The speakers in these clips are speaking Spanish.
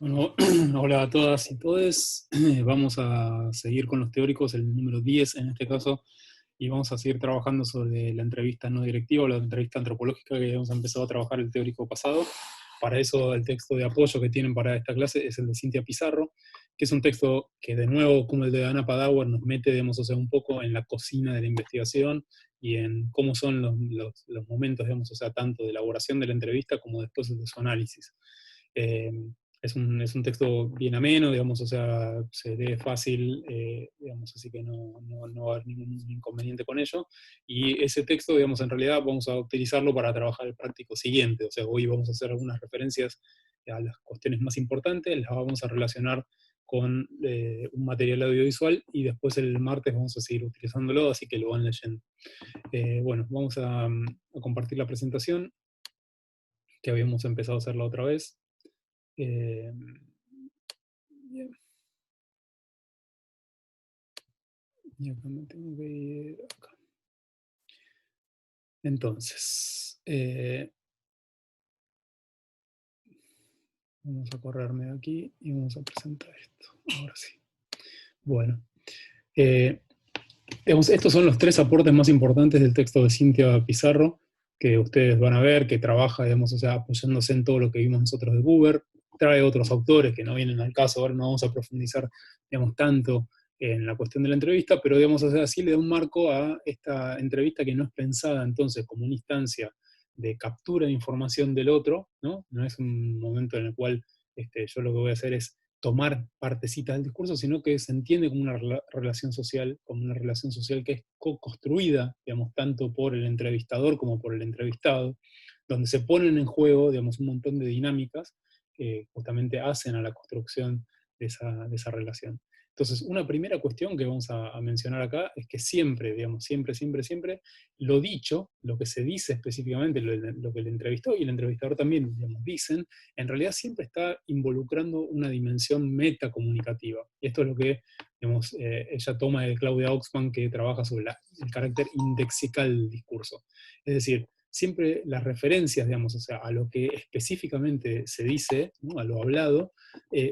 Bueno, hola a todas y todes. Vamos a seguir con los teóricos, el número 10 en este caso, y vamos a seguir trabajando sobre la entrevista no directiva o la entrevista antropológica que hemos empezado a trabajar el teórico pasado. Para eso el texto de apoyo que tienen para esta clase es el de Cintia Pizarro, que es un texto que de nuevo, como el de Ana Padauer, nos mete, digamos, o sea, un poco en la cocina de la investigación y en cómo son los momentos, digamos, o sea, tanto de elaboración de la entrevista como después de su análisis. Eh, es un texto bien ameno, digamos, o sea, se lee fácil, digamos, así que no va a haber ningún inconveniente con ello. Y ese texto, digamos, en realidad vamos a utilizarlo para trabajar el práctico siguiente. O sea, hoy vamos a hacer algunas referencias a las cuestiones más importantes, las vamos a relacionar con un material audiovisual y después el martes vamos a seguir utilizándolo, así que lo van leyendo. Bueno, vamos a compartir la presentación que habíamos empezado a hacer la otra vez. Eh, Bien. Y acá me tengo que ir acá. Entonces, vamos a correrme de aquí y vamos a presentar esto. Ahora sí. Bueno, estos son los tres aportes más importantes del texto de Cintia Pizarro, que ustedes van a ver, que trabaja, digamos, o sea, apoyándose en todo lo que vimos nosotros de Buber. Trae otros autores que no vienen al caso, ahora no vamos a profundizar, digamos, tanto en la cuestión de la entrevista, pero, digamos, o sea, sí le da un marco a esta entrevista que no es pensada entonces como una instancia de captura de información del otro, ¿no? No es un momento en el cual yo lo que voy a hacer es tomar partecitas del discurso, sino que se entiende como una relación social, que es co-construida, digamos, tanto por el entrevistador como por el entrevistado, donde se ponen en juego, digamos, un montón de dinámicas que justamente hacen a la construcción de esa relación. Entonces, una primera cuestión que vamos a mencionar acá es que siempre, digamos, siempre, lo dicho, lo que se dice específicamente, lo que el entrevistó y el entrevistador también, digamos, dicen, en realidad siempre está involucrando una dimensión metacomunicativa. Y esto es lo que, digamos, ella toma de Claudia Oxman, que trabaja sobre el carácter indexical del discurso. Es decir, siempre las referencias, digamos, o sea, a lo que específicamente se dice, ¿no? A lo hablado,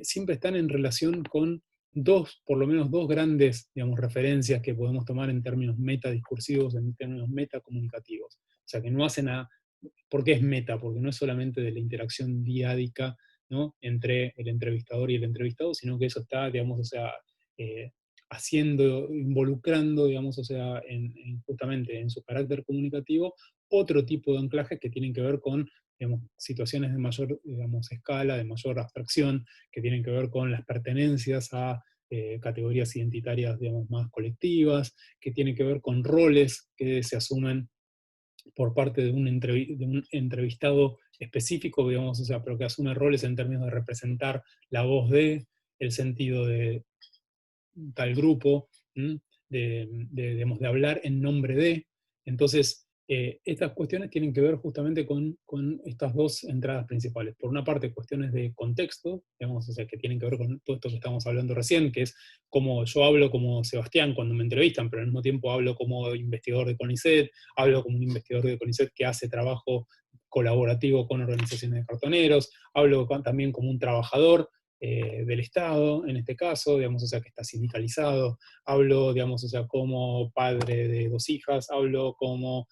siempre están en relación con por lo menos dos grandes, digamos, referencias que podemos tomar en términos metadiscursivos, en términos metacomunicativos. O sea, que no hacen a... ¿Por qué es meta? Porque no es solamente de la interacción diádica, ¿no? Entre el entrevistador y el entrevistado, sino que eso está, digamos, o sea, eh, involucrando, digamos, o sea, justamente en su carácter comunicativo, otro tipo de anclajes que tienen que ver con, digamos, situaciones de mayor, digamos, escala, de mayor abstracción, que tienen que ver con las pertenencias a categorías identitarias, digamos, más colectivas, que tienen que ver con roles que se asumen por parte de un entrevistado específico, digamos, o sea, pero que asume roles en términos de representar la voz de, el sentido de tal grupo, digamos, de hablar en nombre de. Entonces, estas cuestiones tienen que ver justamente con estas dos entradas principales. Por una parte, cuestiones de contexto, digamos, o sea, que tienen que ver con todo esto que estamos hablando recién, que es cómo yo hablo como Sebastián cuando me entrevistan, pero al mismo tiempo hablo como investigador de CONICET, hablo como un investigador de CONICET que hace trabajo colaborativo con organizaciones de cartoneros, hablo también como un trabajador del Estado, en este caso, digamos, o sea, que está sindicalizado, hablo, digamos, o sea, como padre de dos hijas, hablo como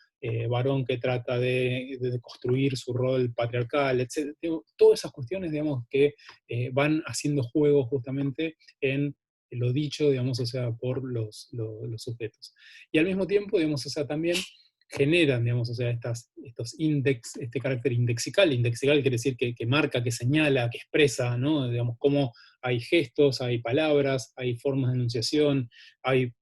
varón que trata de construir su rol patriarcal, etc. Todas esas cuestiones, digamos, que van haciendo juego justamente en lo dicho, digamos, o sea, por los sujetos. Y al mismo tiempo, digamos, o sea, también generan, digamos, o sea, este carácter indexical. Indexical quiere decir que marca, que señala, que expresa, ¿no? Digamos, cómo hay gestos, hay palabras, hay formas de enunciación, hay,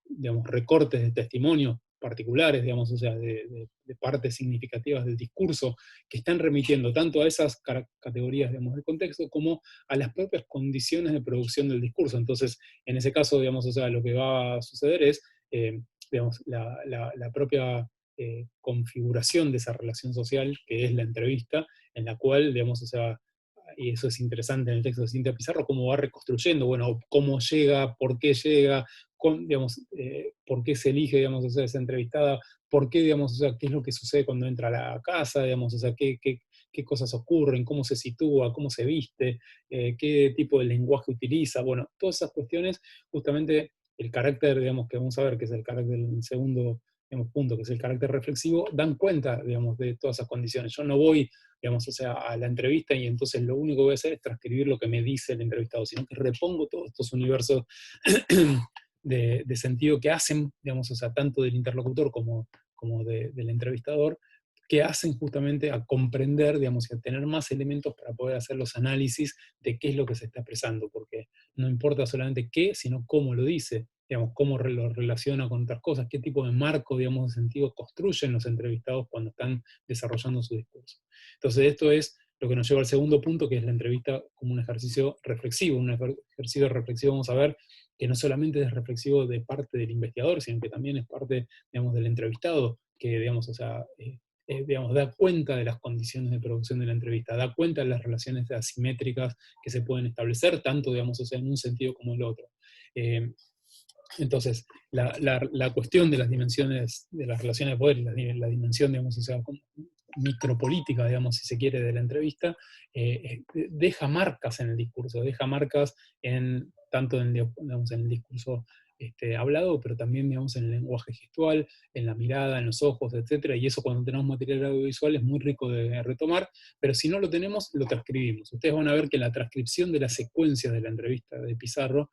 digamos, recortes de testimonios particulares, digamos, o sea, de partes significativas del discurso, que están remitiendo tanto a esas categorías, digamos, de contexto, como a las propias condiciones de producción del discurso. Entonces, en ese caso, digamos, o sea, lo que va a suceder es, digamos, la propia configuración de esa relación social, que es la entrevista, en la cual, digamos, o sea, y eso es interesante en el texto de Cintia Pizarro, cómo va reconstruyendo, bueno, cómo llega, digamos, por qué se elige, digamos, o sea, esa entrevistada, por qué, digamos, o sea, qué es lo que sucede cuando entra a la casa, digamos, o sea, qué qué cosas ocurren, cómo se sitúa, cómo se viste, qué tipo de lenguaje utiliza. Bueno, todas esas cuestiones, justamente el carácter, digamos, que vamos a ver, que es el carácter del segundo, digamos, punto, que es el carácter reflexivo, dan cuenta, digamos, de todas esas condiciones. Yo no voy, digamos, o sea, a la entrevista y entonces lo único que voy a hacer es transcribir lo que me dice el entrevistado, sino que repongo todos estos universos de sentido que hacen, digamos, o sea, tanto del interlocutor como del entrevistador, que hacen justamente a comprender, digamos, y a tener más elementos para poder hacer los análisis de qué es lo que se está expresando, porque no importa solamente qué, sino cómo lo dice, digamos, cómo lo relaciona con otras cosas, qué tipo de marco, digamos, de sentido construyen los entrevistados cuando están desarrollando su discurso. Entonces, esto es lo que nos lleva al segundo punto, que es la entrevista como un ejercicio reflexivo. Un ejercicio reflexivo, vamos a ver, que no solamente es reflexivo de parte del investigador, sino que también es parte, digamos, del entrevistado, que, digamos, o sea, digamos, da cuenta de las condiciones de producción de la entrevista, da cuenta de las relaciones asimétricas que se pueden establecer, tanto, digamos, o sea, en un sentido como en el otro. Eh, entonces, la cuestión de las dimensiones, de las relaciones de poder, la dimensión, digamos, o sea, micropolítica, digamos, si se quiere, de la entrevista, deja marcas en el discurso, deja marcas tanto digamos, en el discurso hablado, pero también, digamos, en el lenguaje gestual, en la mirada, en los ojos, etcétera, y eso cuando tenemos material audiovisual es muy rico de retomar, pero si no lo tenemos, lo transcribimos. Ustedes van a ver que en la transcripción de la secuencia de la entrevista de Pizarro,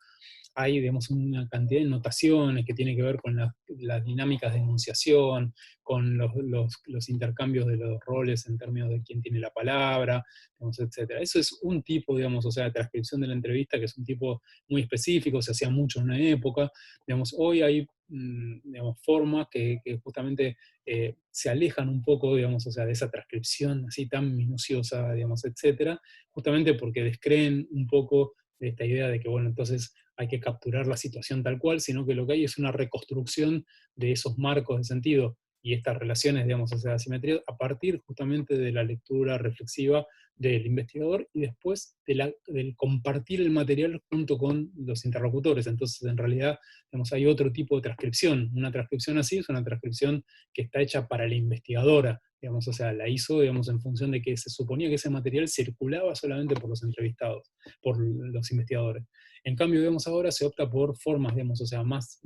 hay, digamos, una cantidad de notaciones que tienen que ver con las dinámicas de enunciación, con los intercambios de los roles en términos de quién tiene la palabra, digamos, etc. Eso es un tipo, digamos, o sea, de transcripción de la entrevista, que es un tipo muy específico, se hacía mucho en una época. Digamos, hoy hay digamos, formas que justamente se alejan un poco, digamos, o sea, de esa transcripción así tan minuciosa, digamos, etcétera, justamente porque descreen un poco de esta idea de que, bueno, entonces hay que capturar la situación tal cual, sino que lo que hay es una reconstrucción de esos marcos de sentido y estas relaciones, digamos, o sea, asimetría, a partir justamente de la lectura reflexiva del investigador y después del compartir el material junto con los interlocutores. Entonces, en realidad, digamos, hay otro tipo de transcripción. Una transcripción así es una transcripción que está hecha para la investigadora, digamos, o sea, la hizo, digamos, en función de que se suponía que ese material circulaba solamente por los entrevistados, por los investigadores. En cambio, digamos, ahora se opta por formas, digamos, o sea, más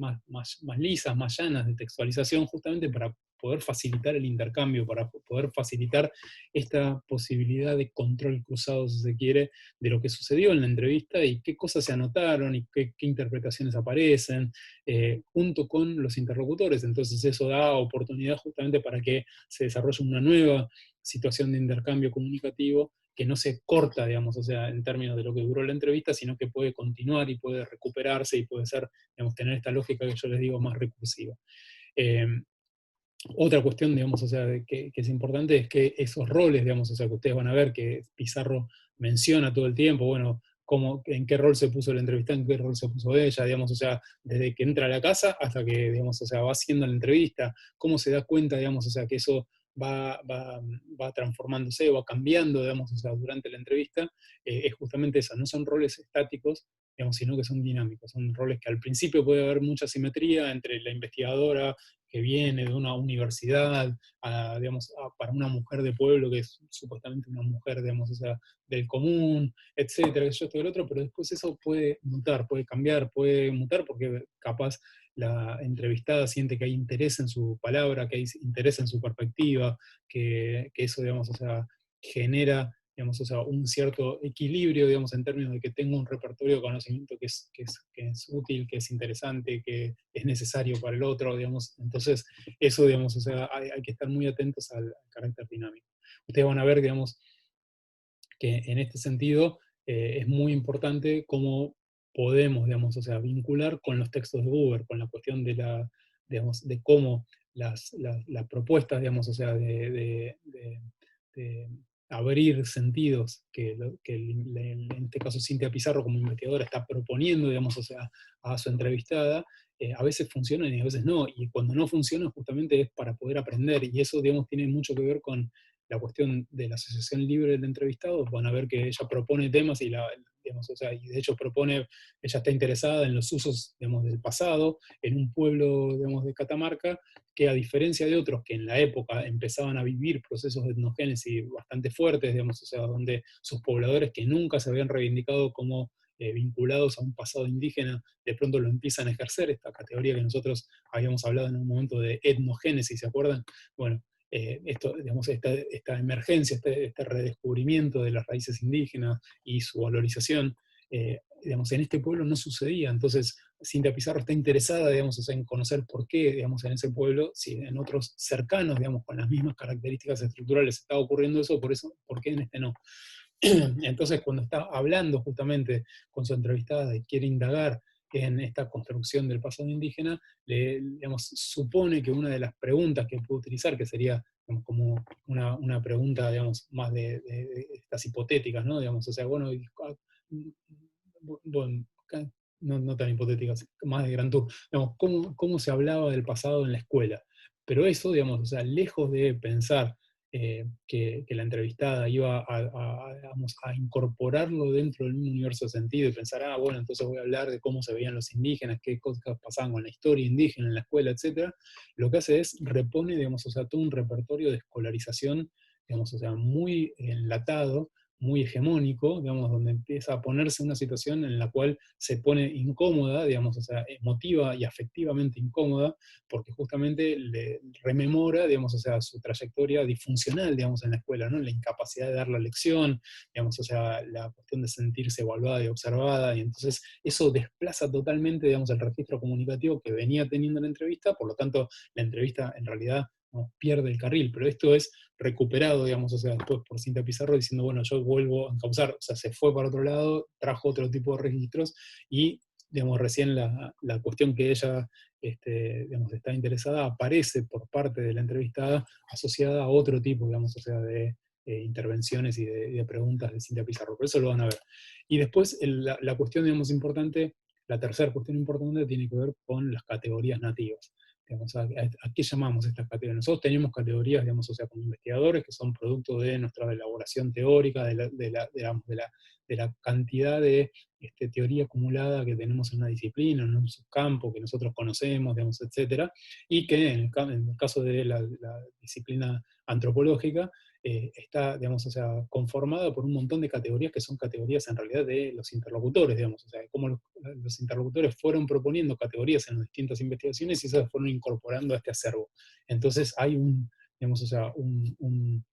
lisas, más llanas de textualización, justamente para poder facilitar el intercambio, para poder facilitar esta posibilidad de control cruzado, si se quiere, de lo que sucedió en la entrevista y qué cosas se anotaron y qué interpretaciones aparecen, junto con los interlocutores. Entonces eso da oportunidad justamente para que se desarrolle una nueva situación de intercambio comunicativo que no se corta, digamos, o sea, en términos de lo que duró la entrevista, sino que puede continuar y puede recuperarse y puede ser, digamos, tener esta lógica que yo les digo más recursiva. Eh, Otra cuestión, digamos, o sea, que es importante es que esos roles, digamos, o sea, que ustedes van a ver que Pizarro menciona todo el tiempo, bueno, en qué rol se puso la entrevista, en qué rol se puso ella, digamos, o sea, desde que entra a la casa hasta que, digamos, o sea, va haciendo la entrevista, cómo se da cuenta, digamos, o sea, que eso va transformándose, va cambiando, digamos, o sea, durante la entrevista, es justamente eso, no son roles estáticos, digamos, sino que son dinámicos, son roles que al principio puede haber mucha simetría entre la investigadora, que viene de una universidad, digamos, para una mujer de pueblo que es supuestamente una mujer, digamos, o sea, del común, etcétera, esto y el otro, pero después eso puede mutar, puede cambiar, puede mutar porque capaz la entrevistada siente que hay interés en su palabra, que hay interés en su perspectiva, que eso, digamos, o sea, genera, digamos, o sea, un cierto equilibrio, digamos, en términos de que tengo un repertorio de conocimiento que es útil, que es interesante, que es necesario para el otro, digamos. Entonces, eso, digamos, o sea, hay que estar muy atentos al carácter dinámico. Ustedes van a ver, digamos, que en este sentido es muy importante cómo podemos, digamos, o sea, vincular con los textos de Buber, con la cuestión digamos, de cómo las propuestas, digamos, o sea, de abrir sentidos en este caso Cintia Pizarro como investigadora está proponiendo, digamos, o sea, a su entrevistada, a veces funcionan y a veces no, y cuando no funcionan justamente es para poder aprender, y eso, digamos, tiene mucho que ver con la cuestión de la asociación libre del entrevistado. Van a ver que ella propone temas y digamos, o sea, y de hecho propone, ella está interesada en los usos, digamos, del pasado, en un pueblo, digamos, de Catamarca, que a diferencia de otros que en la época empezaban a vivir procesos de etnogénesis bastante fuertes, digamos, o sea, donde sus pobladores que nunca se habían reivindicado como vinculados a un pasado indígena, de pronto lo empiezan a ejercer, esta categoría que nosotros habíamos hablado en un momento de etnogénesis, ¿se acuerdan? Bueno, esto, digamos, esta emergencia, este redescubrimiento de las raíces indígenas y su valorización, digamos, en este pueblo no sucedía. Entonces, Cintia Pizarro está interesada, digamos, o sea, en conocer por qué, digamos, en ese pueblo, si en otros cercanos, digamos, con las mismas características estructurales está ocurriendo eso, ¿por qué en este no? Entonces, cuando está hablando justamente con su entrevistada y quiere indagar en esta construcción del pasado indígena, digamos, supone que una de las preguntas que puede utilizar, que sería, digamos, como una pregunta, digamos, más de estas hipotéticas, ¿no? Digamos, o sea, bueno, bueno, no tan hipotéticas, más de Gran Tour, digamos, ¿cómo se hablaba del pasado en la escuela? Pero eso, digamos, o sea, lejos de pensar que la entrevistada iba digamos, a incorporarlo dentro del mismo universo de sentido y pensar, bueno, entonces voy a hablar de cómo se veían los indígenas, qué cosas pasaban con la historia indígena en la escuela, etcétera. Lo que hace es repone, digamos, o sea, todo un repertorio de escolarización, digamos, o sea, muy enlatado, muy hegemónico, digamos, donde empieza a ponerse en una situación en la cual se pone incómoda, digamos, o sea, emotiva y afectivamente incómoda, porque justamente le rememora, digamos, o sea, su trayectoria disfuncional, digamos, en la escuela, ¿no? La incapacidad de dar la lección, digamos, o sea, la cuestión de sentirse evaluada y observada, y entonces eso desplaza totalmente, digamos, el registro comunicativo que venía teniendo la entrevista, por lo tanto, la entrevista en realidad no, pierde el carril, pero esto es recuperado, digamos, o sea, después por Cinta Pizarro diciendo, bueno, yo vuelvo a encauzar, o sea, se fue para otro lado, trajo otro tipo de registros, y, digamos, recién la cuestión que ella digamos, está interesada, aparece por parte de la entrevistada asociada a otro tipo, digamos, o sea, de intervenciones y de preguntas de Cintia Pizarro. Por eso lo van a ver. Y después la cuestión, digamos, importante, la tercera cuestión importante tiene que ver con las categorías nativas. Digamos, ¿a qué llamamos estas categorías? Nosotros tenemos categorías, digamos, o sea, como investigadores, que son producto de nuestra elaboración teórica, de la cantidad de teoría acumulada que tenemos en una disciplina, en un subcampo que nosotros conocemos, digamos, etcétera, y que en el caso de la disciplina antropológica, está, digamos, o sea, conformada por un montón de categorías que son categorías en realidad de los interlocutores, digamos, o sea, cómo los interlocutores fueron proponiendo categorías en las distintas investigaciones y se fueron incorporando a este acervo. Entonces hay digamos, o sea, un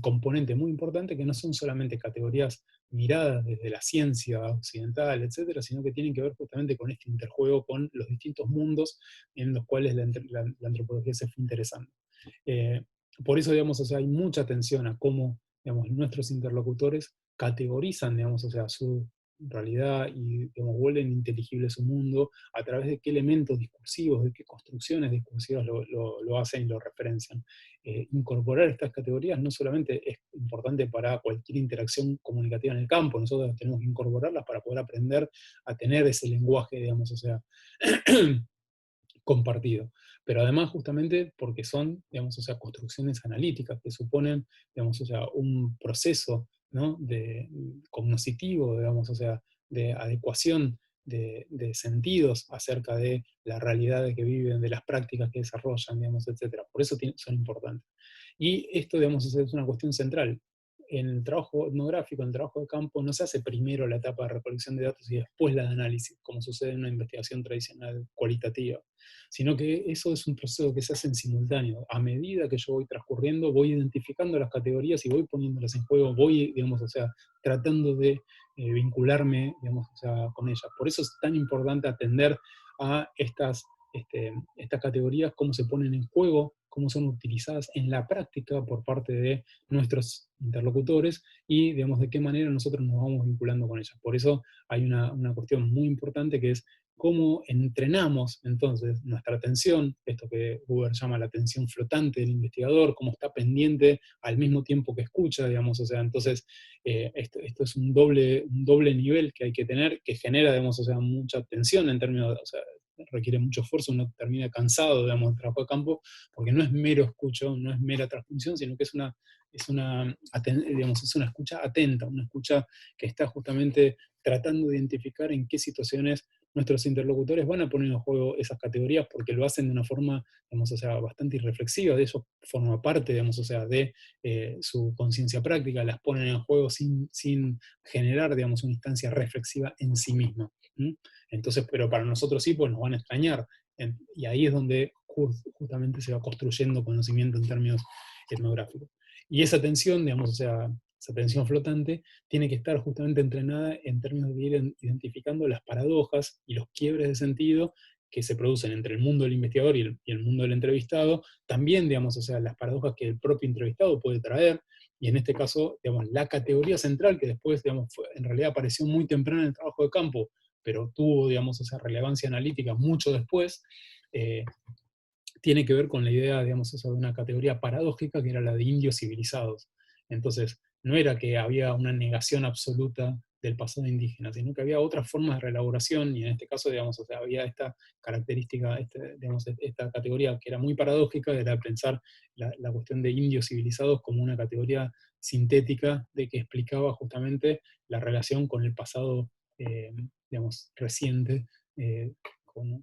componente muy importante que no son solamente categorías miradas desde la ciencia occidental, etcétera, sino que tienen que ver justamente con este interjuego con los distintos mundos en los cuales la antropología se fue interesando. Eh, por eso, digamos, o sea, hay mucha atención a cómo, digamos, nuestros interlocutores categorizan, digamos, o sea, su realidad y, digamos, vuelven inteligible su mundo a través de qué elementos discursivos, de qué construcciones discursivas lo hacen y lo referencian. Incorporar estas categorías no solamente es importante para cualquier interacción comunicativa en el campo, nosotros tenemos que incorporarlas para poder aprender a tener ese lenguaje, digamos, o sea, compartido. Pero además justamente porque son, digamos, o sea, construcciones analíticas que suponen, digamos, o sea, un proceso, ¿no? Cognoscitivo, digamos, o sea, de adecuación de sentidos acerca de la realidad de que viven, de las prácticas que desarrollan, digamos, etcétera. Por eso son importantes. Y esto, digamos, es una cuestión central. En el trabajo etnográfico, en el trabajo de campo, no se hace primero la etapa de recolección de datos y después la de análisis, como sucede en una investigación tradicional cualitativa, sino que eso es un proceso que se hace en simultáneo. A medida que yo voy transcurriendo, voy identificando las categorías y voy poniéndolas en juego, voy, digamos, o sea, tratando de vincularme, digamos, o sea, con ellas. Por eso es tan importante atender a estas categorías, cómo se ponen en juego, cómo son utilizadas en la práctica por parte de nuestros interlocutores y, digamos, de qué manera nosotros nos vamos vinculando con ellas. Por eso hay una cuestión muy importante que es cómo entrenamos entonces nuestra atención, esto que Buber llama la atención flotante del investigador, cómo está pendiente al mismo tiempo que escucha, digamos, o sea, entonces esto es un doble nivel que hay que tener, que genera, digamos, o sea, mucha tensión en términos, o sea, requiere mucho esfuerzo, uno termina cansado, digamos, del trabajo de campo, porque no es mero escucho, no es mera transfunción, sino que digamos, es una escucha atenta, una escucha que está justamente tratando de identificar en qué situaciones nuestros interlocutores van a poner en juego esas categorías, porque lo hacen de una forma, digamos, o sea, bastante irreflexiva, de eso forma parte, digamos, o sea, de su conciencia práctica, las ponen en juego sin generar, digamos, una instancia reflexiva en sí misma. ¿Sí? Entonces, pero para nosotros sí, pues nos van a extrañar. Y ahí es donde justamente se va construyendo conocimiento en términos etnográficos. Y esa tensión, digamos, o sea, esa tensión flotante, tiene que estar justamente entrenada en términos de ir identificando las paradojas y los quiebres de sentido que se producen entre el mundo del investigador y el mundo del entrevistado, también, digamos, o sea, las paradojas que el propio entrevistado puede traer, y en este caso, digamos, la categoría central, que después, digamos, en realidad apareció muy temprano en el trabajo de campo, pero tuvo, digamos, esa relevancia analítica mucho después, eh, tiene que ver con la idea, digamos, de una categoría paradójica que era la de indios civilizados. Entonces, no era que había una negación absoluta del pasado indígena, sino que había otras formas de reelaboración, y en este caso, digamos, o sea, había esta característica, digamos, esta categoría que era muy paradójica, era pensar la cuestión de indios civilizados como una categoría sintética de que explicaba justamente la relación con el pasado, digamos, reciente, eh, con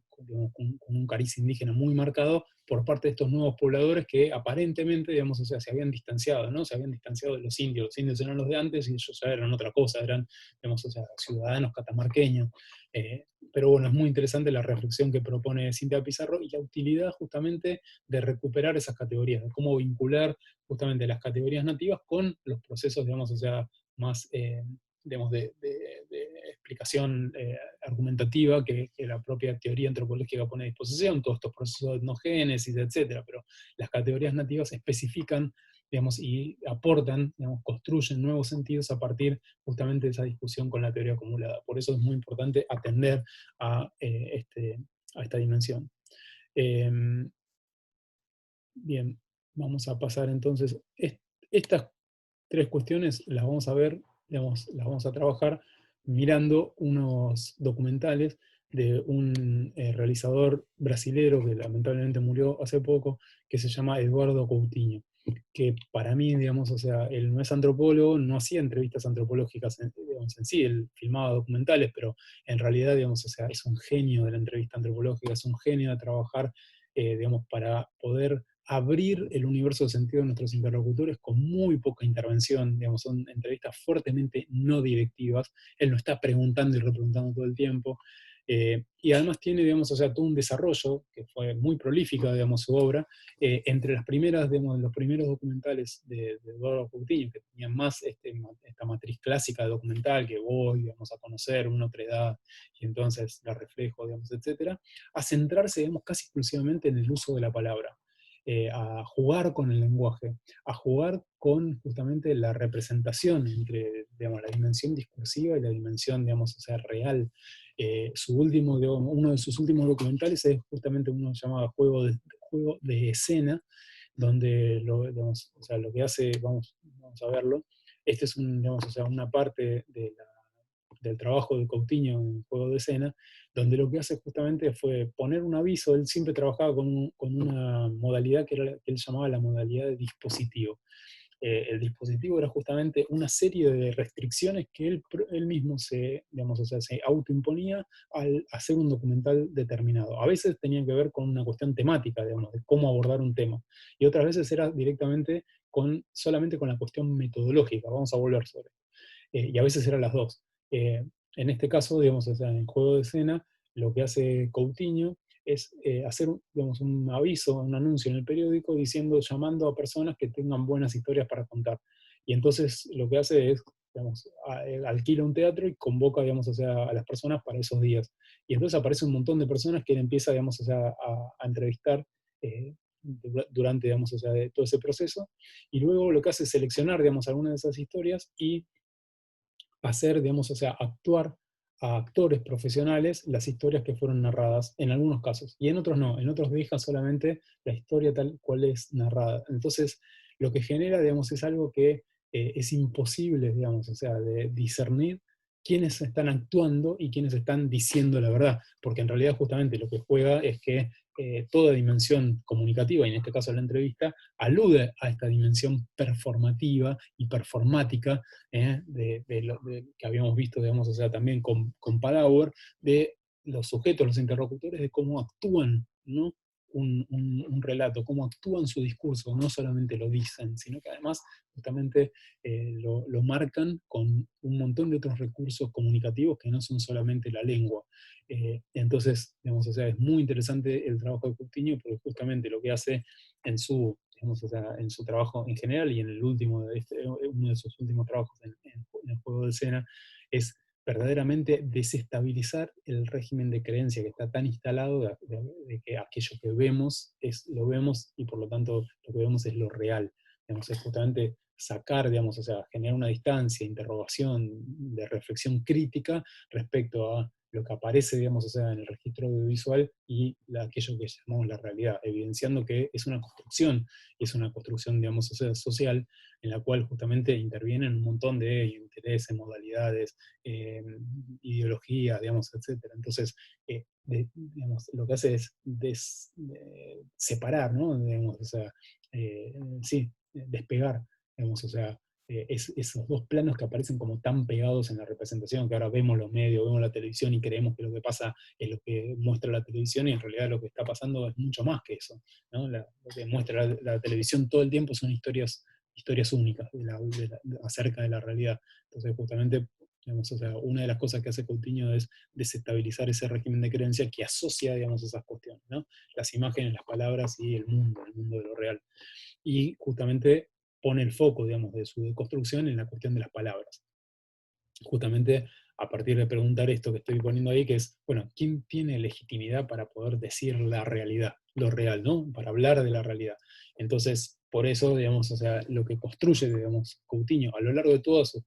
un cariz indígena muy marcado por parte de estos nuevos pobladores que aparentemente, digamos, o sea, se habían distanciado, ¿no? Se habían distanciado de los indios. Los indios eran los de antes y ellos ya eran otra cosa, eran, digamos, o sea, ciudadanos catamarqueños. Pero bueno, es muy interesante la reflexión que propone Cintia Pizarro y la utilidad justamente de recuperar esas categorías, de cómo vincular justamente las categorías nativas con los procesos, digamos, o sea, más, digamos, de explicación argumentativa que la propia teoría antropológica pone a disposición, todos estos procesos de etnogénesis, etcétera, pero las categorías nativas especifican, digamos, y aportan, digamos, construyen nuevos sentidos a partir justamente de esa discusión con la teoría acumulada. Por eso es muy importante atender a, a esta dimensión. Bien, vamos a pasar entonces. Estas tres cuestiones las vamos a ver, digamos, las vamos a trabajar mirando unos documentales de un realizador brasilero que lamentablemente murió hace poco, que se llama Eduardo Coutinho, que para mí, digamos, o sea, él no es antropólogo, no hacía entrevistas antropológicas, digamos, en sí, él filmaba documentales, pero en realidad, digamos, o sea, es un genio de la entrevista antropológica, es un genio de trabajar, digamos, para poder abrir el universo de sentido de nuestros interlocutores con muy poca intervención, digamos, son entrevistas fuertemente no directivas, él no está preguntando y repreguntando todo el tiempo, y además tiene, digamos, o sea, todo un desarrollo, que fue muy prolífica, digamos, su obra, entre las primeras, digamos, los primeros documentales de Eduardo Coutinho, que tenían más esta matriz clásica de documental, que voy, digamos, a conocer una otra edad, y entonces la reflejo, digamos, etcétera, a centrarse, digamos, casi exclusivamente en el uso de la palabra. A jugar con el lenguaje, a jugar con justamente la representación entre, digamos, la dimensión discursiva y la dimensión, digamos, o sea, real. Uno de sus últimos documentales es justamente uno llamado Juego de Escena, donde digamos, o sea, lo que hace, vamos a verlo, este es digamos, o sea, una parte del trabajo de Coutinho en Juego de Escena, donde lo que hace justamente fue poner un aviso. Él siempre trabajaba con una modalidad que él llamaba la modalidad de dispositivo. El dispositivo era justamente una serie de restricciones que él mismo digamos, o sea, se autoimponía al hacer un documental determinado. A veces tenía que ver con una cuestión temática, digamos, de cómo abordar un tema, y otras veces era directamente solamente con la cuestión metodológica, vamos a volver sobre. Y a veces eran las dos. En este caso, digamos, o sea, en Juego de Escena, lo que hace Coutinho es hacer, digamos, un aviso, un anuncio en el periódico diciendo, llamando a personas que tengan buenas historias para contar. Y entonces lo que hace es, digamos, alquila un teatro y convoca, digamos, o sea, a las personas para esos días. Y entonces aparece un montón de personas que él empieza, digamos, o sea, a entrevistar durante, digamos, o sea, todo ese proceso. Y luego lo que hace es seleccionar, digamos, algunas de esas historias y hacer, digamos, o sea, actuar a actores profesionales las historias que fueron narradas, en algunos casos, y en otros no, en otros deja solamente la historia tal cual es narrada. Entonces, lo que genera, digamos, es algo que es imposible, digamos, o sea, de discernir quiénes están actuando y quiénes están diciendo la verdad, porque en realidad justamente lo que juega es que toda dimensión comunicativa, y en este caso la entrevista, alude a esta dimensión performativa y performática que habíamos visto, digamos, o sea, también con Padawer, de los sujetos, los interlocutores, de cómo actúan, ¿no? Un relato, cómo actúan su discurso, no solamente lo dicen, sino que además justamente lo marcan con un montón de otros recursos comunicativos que no son solamente la lengua. Entonces, digamos, o sea, es muy interesante el trabajo de Coutinho porque justamente lo que hace en su, digamos, o sea, en su trabajo en general y en el último uno de sus últimos trabajos en el juego de escena, es verdaderamente desestabilizar el régimen de creencia que está tan instalado de que aquello que vemos lo vemos y por lo tanto lo que vemos es lo real. Digamos, es justamente sacar, digamos, o sea, generar una distancia, interrogación, de reflexión crítica respecto a lo que aparece, digamos, o sea, en el registro audiovisual y aquello que llamamos la realidad, evidenciando que es una construcción, y es una construcción, digamos, o sea, social, en la cual justamente intervienen un montón de intereses, modalidades, ideologías, digamos, etcétera. Entonces, digamos, lo que hace es separar, ¿no? Digamos, o sea, sí, despegar, digamos, o sea, esos dos planos que aparecen como tan pegados en la representación, que ahora vemos los medios, vemos la televisión y creemos que lo que pasa es lo que muestra la televisión, y en realidad lo que está pasando es mucho más que eso, ¿no? Lo que muestra la televisión todo el tiempo son historias únicas acerca de la realidad. Entonces, justamente, digamos, o sea, una de las cosas que hace Coutinho es desestabilizar ese régimen de creencia que asocia, digamos, esas cuestiones, ¿no? Las imágenes, las palabras y el mundo de lo real. Y justamente pone el foco, digamos, de su deconstrucción en la cuestión de las palabras. Justamente a partir de preguntar esto que estoy poniendo ahí, que es, bueno, ¿quién tiene legitimidad para poder decir la realidad, lo real, ¿no? Para hablar de la realidad. Entonces, por eso, digamos, o sea, lo que construye, digamos, Coutinho a lo largo de todas sus,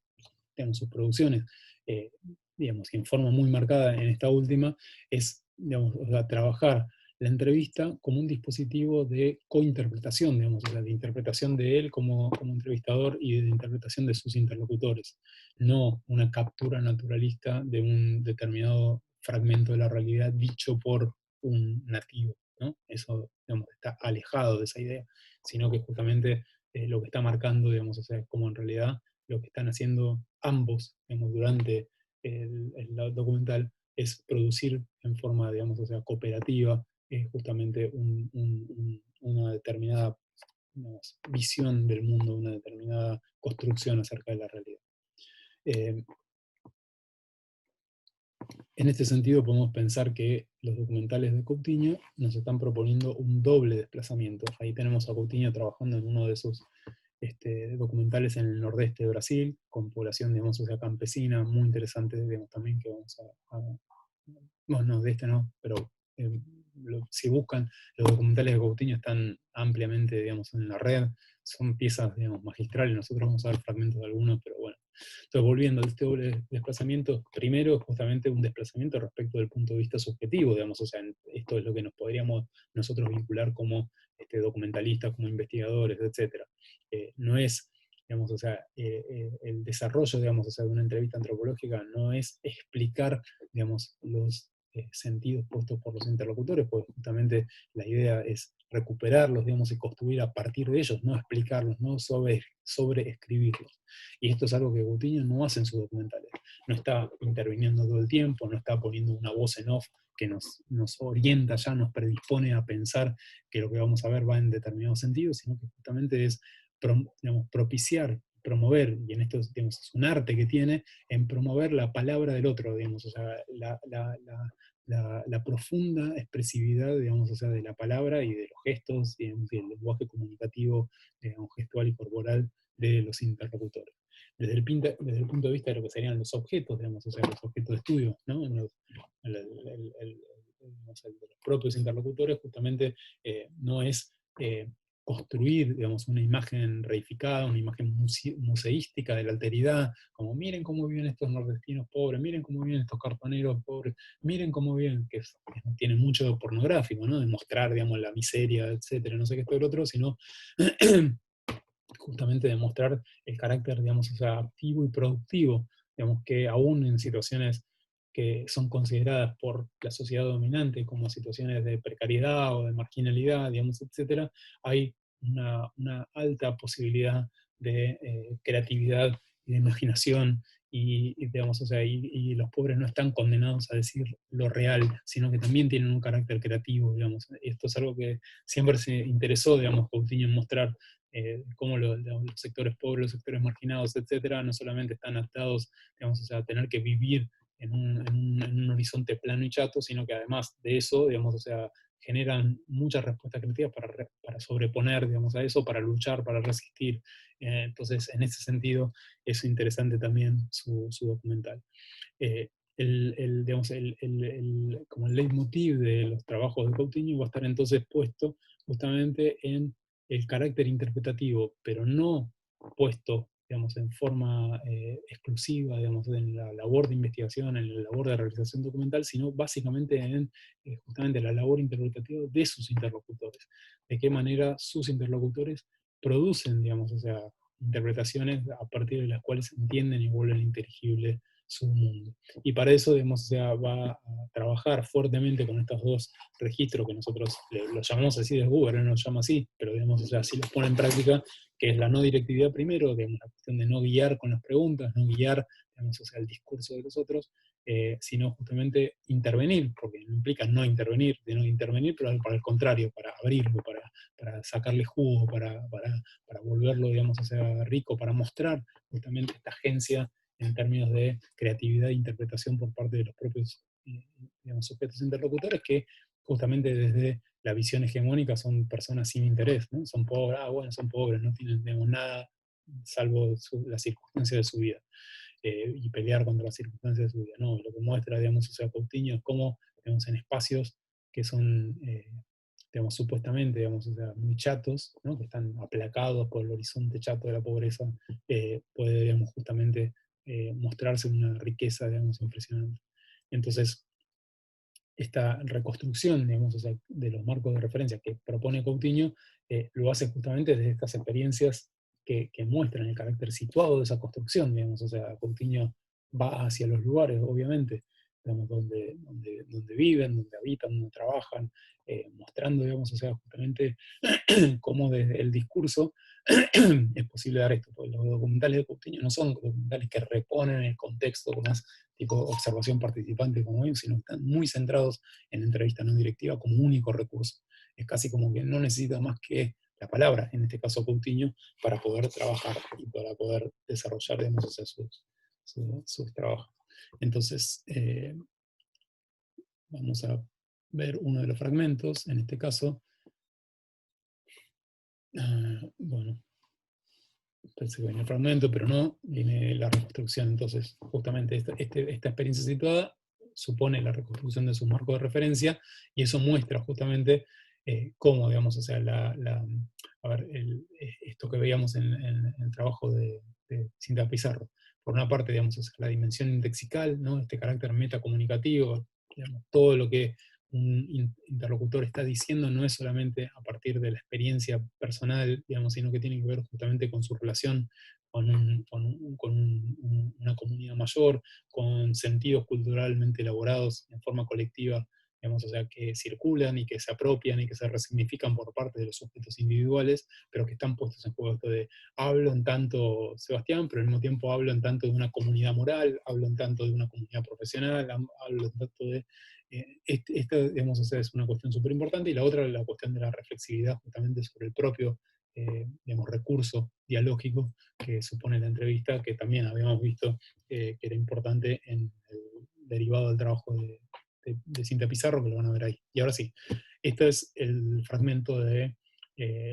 digamos, sus producciones, eh, digamos, en forma muy marcada en esta última, es, digamos, o sea, trabajar la entrevista como un dispositivo de cointerpretación, digamos, o sea, de interpretación de él como entrevistador y de interpretación de sus interlocutores, no una captura naturalista de un determinado fragmento de la realidad dicho por un nativo, ¿no? Eso, digamos, está alejado de esa idea, sino que justamente lo que está marcando, digamos, o sea, es como en realidad lo que están haciendo ambos, digamos, durante el documental es producir en forma, digamos, o sea, cooperativa, justamente una determinada, digamos, visión del mundo, una determinada construcción acerca de la realidad. Eh, en este sentido podemos pensar que los documentales de Coutinho nos están proponiendo un doble desplazamiento. Ahí tenemos a Coutinho trabajando en uno de esos documentales en el nordeste de Brasil, con población, digamos, o sea, campesina, muy interesante, digamos, también que vamos bueno, no, de este no, pero si buscan, los documentales de Coutinho están ampliamente, digamos, en la red, son piezas, digamos, magistrales, nosotros vamos a ver fragmentos de algunos, pero bueno. Entonces, volviendo a este doble desplazamiento, primero, justamente un desplazamiento respecto del punto de vista subjetivo, digamos, o sea, esto es lo que nos podríamos nosotros vincular como documentalistas, como investigadores, etc. No es, digamos, o sea, el desarrollo, digamos, o sea, de una entrevista antropológica no es explicar, digamos, los sentidos puestos por los interlocutores, porque justamente la idea es recuperarlos, digamos, y construir a partir de ellos, no explicarlos, no sobre escribirlos. Y esto es algo que Coutinho no hace en sus documentales. No está interviniendo todo el tiempo, no está poniendo una voz en off que nos orienta ya, nos predispone a pensar que lo que vamos a ver va en determinado sentido, sino que justamente es, digamos, propiciar, promover, y en esto, digamos, es un arte que tiene, en promover la palabra del otro, digamos, o sea, la profunda expresividad, digamos, o sea, de la palabra y de los gestos, digamos, y el lenguaje comunicativo, digamos, gestual y corporal de los interlocutores. Desde el punto de vista de lo que serían los objetos, digamos, o sea, los objetos de estudio, ¿no? De los propios interlocutores, justamente no es construir, digamos, una imagen reificada, una imagen museística de la alteridad, como miren cómo viven estos nordestinos pobres, miren cómo viven estos cartoneros pobres, miren cómo viven, que tiene mucho pornográfico, ¿no? De mostrar, digamos, la miseria, etcétera, no sé qué esto y lo otro, sino justamente demostrar el carácter, digamos, o sea, activo y productivo digamos que aún en situaciones que son consideradas por la sociedad dominante como situaciones de precariedad o de marginalidad, digamos, etcétera, hay una alta posibilidad de creatividad y de imaginación digamos, o sea, y los pobres no están condenados a decir lo real, sino que también tienen un carácter creativo, digamos. Esto es algo que siempre se interesó, digamos, Coutinho en mostrar cómo los sectores pobres, los sectores marginados, etcétera, no solamente están atados, digamos, o sea, a tener que vivir en un horizonte plano y chato, sino que además de eso, digamos, o sea, generan muchas respuestas creativas para sobreponer, digamos, a eso, para luchar, para resistir. Entonces, en ese sentido, es interesante también su documental. Eh, digamos, como el leitmotiv de los trabajos de Coutinho va a estar entonces puesto justamente en el carácter interpretativo, pero no puesto, digamos, en forma exclusiva, digamos, en la labor de investigación, en la labor de realización documental, sino básicamente en justamente la labor interpretativa de sus interlocutores. De qué manera sus interlocutores producen, digamos, o sea, interpretaciones a partir de las cuales entienden y vuelven inteligible su mundo. Y para eso, digamos, o sea, va a trabajar fuertemente con estos dos registros que nosotros los llamamos así de Google, no los llama así, pero digamos, o sea, sí los pone en práctica, que es la no directividad primero, digamos, la cuestión de no guiar con las preguntas, no guiar, digamos, o sea, el discurso de los otros, sino justamente intervenir, porque no implica no intervenir, de no intervenir, pero para el contrario, para abrirlo, para sacarle jugo, para volverlo, digamos, o sea, rico, para mostrar justamente esta agencia en términos de creatividad e interpretación por parte de los propios digamos, sujetos interlocutores, que justamente desde la visión hegemónica son personas sin interés, ¿no? Son pobres, bueno, son pobres, no tienen, digamos, nada salvo las circunstancias de su vida, y pelear contra las circunstancias de su vida. No, lo que muestra, digamos, o sea, Coutinho es cómo, digamos, en espacios que son, digamos, supuestamente, digamos, o sea, muy chatos, ¿no? Que están aplacados por el horizonte chato de la pobreza, puede, digamos, justamente mostrarse una riqueza, digamos, impresionante. Entonces, esta reconstrucción, digamos, o sea, de los marcos de referencia que propone Coutinho, lo hace justamente desde estas experiencias que muestran el carácter situado de esa construcción, digamos, o sea, Coutinho va hacia los lugares, obviamente, digamos, donde viven, donde habitan, donde trabajan, mostrando, digamos, o sea, justamente cómo desde el discurso es posible dar esto, porque los documentales de Coutinho no son documentales que reponen el contexto con más tipo observación participante como ellos, sino que están muy centrados en la entrevista no directiva como único recurso. Es casi como que no necesita más que la palabra, en este caso Coutinho, para poder trabajar y para poder desarrollar, digamos, o sea, sus trabajos. Entonces, vamos a ver uno de los fragmentos, en este caso, bueno, parece que viene el fragmento, pero no, viene la reconstrucción. Entonces, justamente esta experiencia situada supone la reconstrucción de su marco de referencia, y eso muestra justamente cómo, digamos, o sea, a ver, esto que veíamos en el trabajo de Cinta Pizarro. Por una parte, digamos, o sea, la dimensión indexical, ¿no? Este carácter metacomunicativo, digamos, todo lo que un interlocutor está diciendo no es solamente a partir de la experiencia personal, digamos, sino que tiene que ver justamente con su relación con una comunidad mayor, con sentidos culturalmente elaborados en forma colectiva, digamos, o sea, que circulan y que se apropian y que se resignifican por parte de los sujetos individuales, pero que están puestos en juego. Esto de hablo en tanto Sebastián, pero al mismo tiempo hablo en tanto de una comunidad moral, hablo en tanto de una comunidad profesional, hablo en tanto de esta, digamos, o sea, es una cuestión súper importante, y la otra es la cuestión de la reflexividad justamente sobre el propio, digamos, recurso dialógico que supone la entrevista, que también habíamos visto que era importante en el derivado del trabajo de Cinta Pizarro, que lo van a ver ahí. Y ahora sí, este es el fragmento de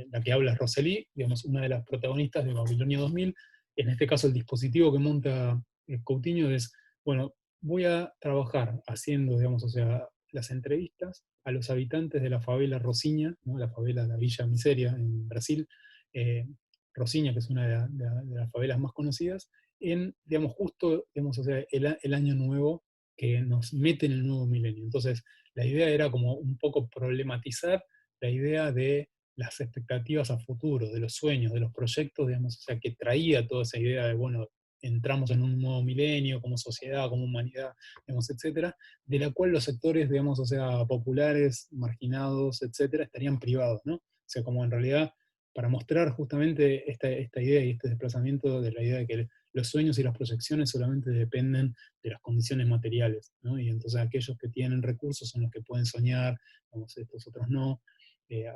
la que habla Rosely, digamos, una de las protagonistas de Babilonia 2000. En este caso, el dispositivo que monta Coutinho es, bueno, voy a trabajar haciendo, digamos, o sea, las entrevistas a los habitantes de la favela Rocinha, ¿no? La favela de la Villa Miseria en Brasil, eh, Rocinha, que es una de las favelas más conocidas, en, digamos, justo, digamos, o sea, el año nuevo que nos mete en el nuevo milenio. Entonces, la idea era como un poco problematizar la idea de las expectativas a futuro, de los sueños, de los proyectos, digamos, o sea, que traía toda esa idea de, bueno, entramos en un nuevo milenio, como sociedad, como humanidad, digamos, etcétera, de la cual los sectores, digamos, o sea, populares, marginados, etcétera, estarían privados, ¿no? O sea, como en realidad, para mostrar justamente esta idea y este desplazamiento de la idea de que los sueños y las proyecciones solamente dependen de las condiciones materiales, ¿no? Y entonces aquellos que tienen recursos son los que pueden soñar, digamos, estos otros no, que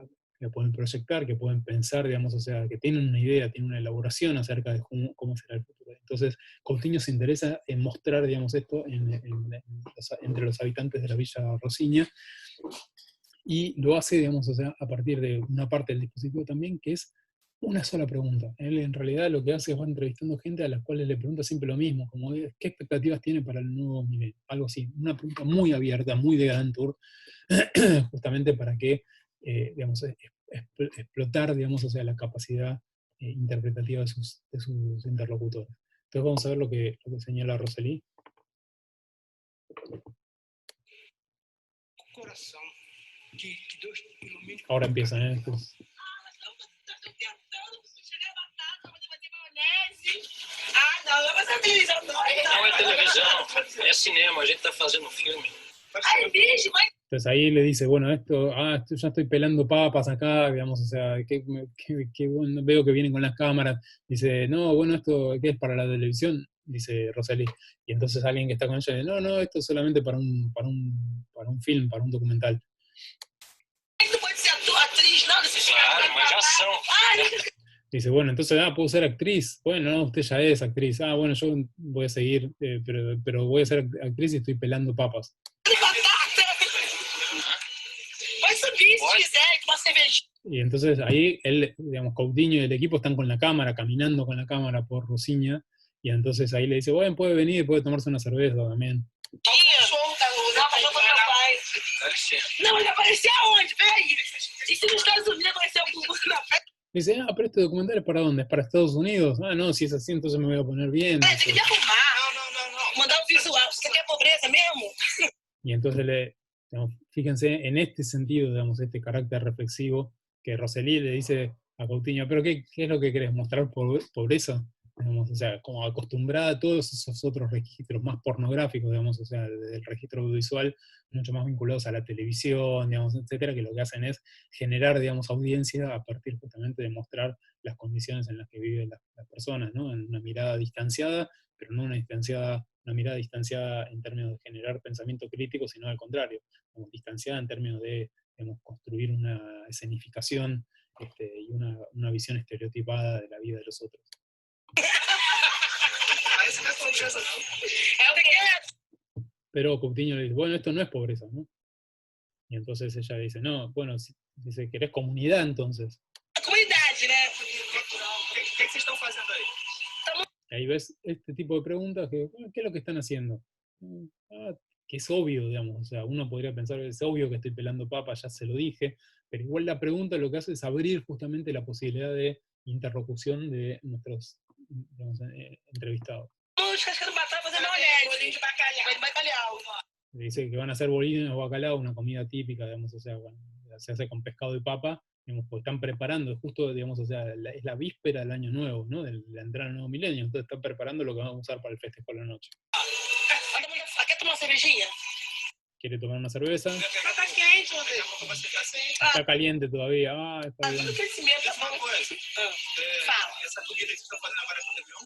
pueden proyectar, que pueden pensar, digamos, o sea, que tienen una idea, tienen una elaboración acerca de cómo será el futuro. Entonces, Coutinho se interesa en mostrar, digamos, esto entre los habitantes de la Villa Rosiña, y lo hace, digamos, o sea, a partir de una parte del dispositivo también, que es una sola pregunta. Él en realidad lo que hace es va entrevistando gente a las cuales le pregunta siempre lo mismo, como ¿qué expectativas tiene para el nuevo nivel? Algo así, una pregunta muy abierta, muy de Gran Tour, justamente para que, digamos, explotar, digamos, o sea, la capacidad interpretativa de sus interlocutores. Entonces vamos a ver lo que señala Roseli. Ahora empiezan, ¿eh? Não é televisão, é cinema, a gente está fazendo filme. Entonces ahí le dice, bueno, esto ya estoy pelando papas acá, digamos, o sea, que bueno, veo que vienen con las cámaras. Dice, no, bueno, esto, ¿qué es para la televisión? Dice Roseli. Y entonces alguien que está con ella dice, no, esto es solamente para un film, para un documental. Claro, mas já são. Dice, bueno, entonces, puedo ser actriz. Bueno, no, usted ya es actriz. Bueno, yo voy a seguir, pero voy a ser actriz y estoy pelando papas. Y entonces ahí él, digamos, Coutinho y el equipo están con la cámara, caminando con la cámara por Rosiña, y entonces ahí le dice, bueno, puede venir, puede tomarse una cerveza también. No, ele apareceu aonde? Peraí. E se nos Estados Unidos apareceu algum na frente? Dice, pero este documental es para dónde, es para Estados Unidos. No, si es así, entonces me voy a poner bien. Tem que arrumar. Não. Mandar um visual. Você quer pobreza mesmo? Y entonces digamos, fíjense en este sentido, digamos, este carácter reflexivo, que Roseli le dice a Coutinho, pero ¿qué es lo que querés? ¿Mostrar pobreza? Digamos, o sea, como acostumbrada a todos esos otros registros más pornográficos, digamos, o sea, del registro audiovisual, mucho más vinculados a la televisión, digamos, etcétera, que lo que hacen es generar, digamos, audiencia a partir justamente de mostrar las condiciones en las que viven las personas, ¿no? En una mirada distanciada, pero no una mirada distanciada en términos de generar pensamiento crítico, sino al contrario, como distanciada en términos de, digamos, construir una escenificación y una visión estereotipada de la vida de los otros. Pero Coutinho le dice, bueno, esto no es pobreza, ¿no? Y entonces ella dice, no, bueno, dice, ¿querés comunidad entonces? Comunidade, né? O que vocês estão fazendo aí? Ahí ves este tipo de preguntas que, ¿qué es lo que están haciendo? Que es obvio, digamos, o sea, uno podría pensar que es obvio que estoy pelando papas, ya se lo dije, pero igual la pregunta lo que hace es abrir justamente la posibilidad de interlocución de nuestros, digamos, entrevistados. Cascando batata fazendo maionese. Bolinho de bacalhau. Dice que van a hacer bolillos o bacalao, una comida típica, digamos, o sea, bueno, se hace con pescado y papa, digamos, pues están preparando, justo, digamos, o sea, es la víspera del año nuevo, ¿no? De la entrada al nuevo milenio, entonces están preparando lo que van a usar para el festejo de la noche. Quer tomar uma cervejinha? Quiere tomar una cerveza. Tá quente, Rodrigo. Está caliente todavía. Está bien. Aquecimento tá bom. Fala. Essa comida que vocês estão fazendo agora com o Réveillon?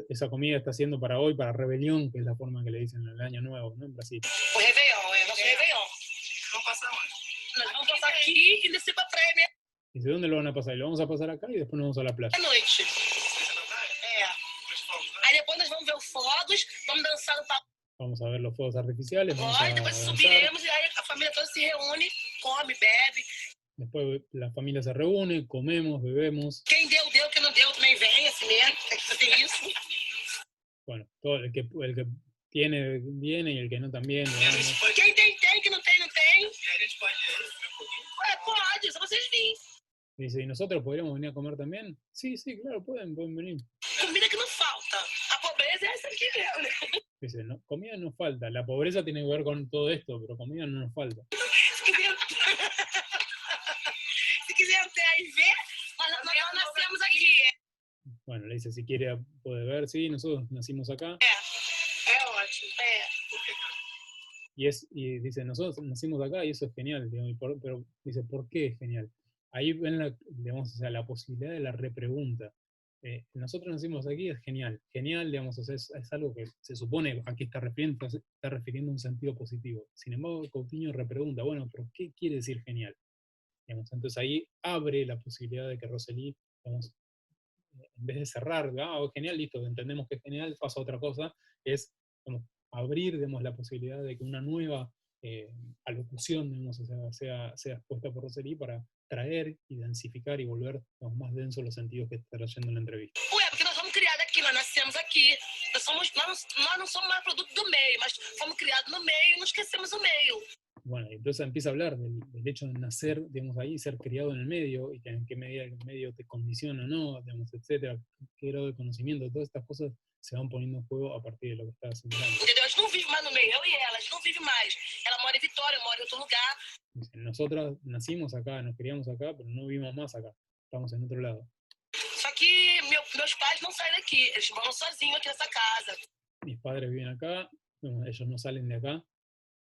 Esa comida está haciendo para hoy, para Rebelión, que es la forma que le dicen el año nuevo, ¿no? En Brasil. O Réveillon, é nosso Réveillon. Vamos passar onde? Nós vamos passar aqui e descer pra praia mesmo Dice, ¿dónde lo van a pasar? Y lo vamos a pasar acá y después nos vamos a la playa. à noite. Vocês na praia? É. Os fogos, né? Aí depois nós vamos ver os fogos, vamos dançar no pagode, Vamos a ver los fuegos artificiales, vamos a depois danzar. subiremos e aí a família toda se reúne, come, bebe. Después la familia se reúne, comemos, bebemos. Quem deu, deu. Quem não deu, também vem, assim mesmo. Tem que fazer isso. Bueno, todo el que tiene, viene y el que no también. E a gente pode, Quem tem, tem. Quem não tem, não tem. e a gente pode comer um pouquinho? Pode, só vocês virem. Dice, ¿y nosotros podríamos venir a comer también? Sí, claro, pueden venir. Comida que não falta. A pobreza é essa aqui mesmo, né? Dice, no, comida nos falta. La pobreza tiene que ver con todo esto, pero comida no nos falta. Se quiser entrar e ver, nós nascemos aqui. Bueno, le dice, si quiere puede ver, sí, nosotros nacimos acá. É ótimo. Y dice, nosotros nacimos acá y eso es genial, digamos, pero dice, ¿por qué es genial? Ahí ven digamos, o sea, la posibilidad de la repregunta. Nosotros nacimos aquí, es genial. Genial, digamos, o sea, es algo que se supone aquí está refiriendo a un sentido positivo. Sin embargo, Coutinho repregunta, bueno, pero ¿qué quiere decir genial? Digamos, entonces ahí abre la posibilidad de que Rosselli, digamos, en vez de cerrar, genial, listo, entendemos que es genial, pasa otra cosa, es como abrir, digamos, la posibilidad de que una nueva alocución, digamos, o sea expuesta por Rosselli para traer y densificar y volver, digamos, más densos los sentidos que está trayendo en la entrevista. Ué, porque nós fomos criados aqui, nós nascemos aqui. Nós não somos mais produto do meio, mas fomos criados no meio e não esquecemos o meio. Bueno, y entonces empieza a hablar del hecho de nacer, digamos, ahí, ser criado en el medio, y que en qué medida el medio te condiciona o no, digamos, etcétera, qué grado de conocimiento, todas estas cosas se van poniendo en juego a partir de lo que está señalando. Entendeu? A gente não vive mais no meio, eu e ela, a gente não vive mais. Ela mora em Vitória, eu moro em outro lugar. Nosotras nacimos acá, nos criamos acá, pero no vivimos más acá, estamos en otro lado. Só que meus pais não saem daqui, eles moram sozinhos aqui nessa casa. Mis padres viven acá, bueno, ellos no salen de acá,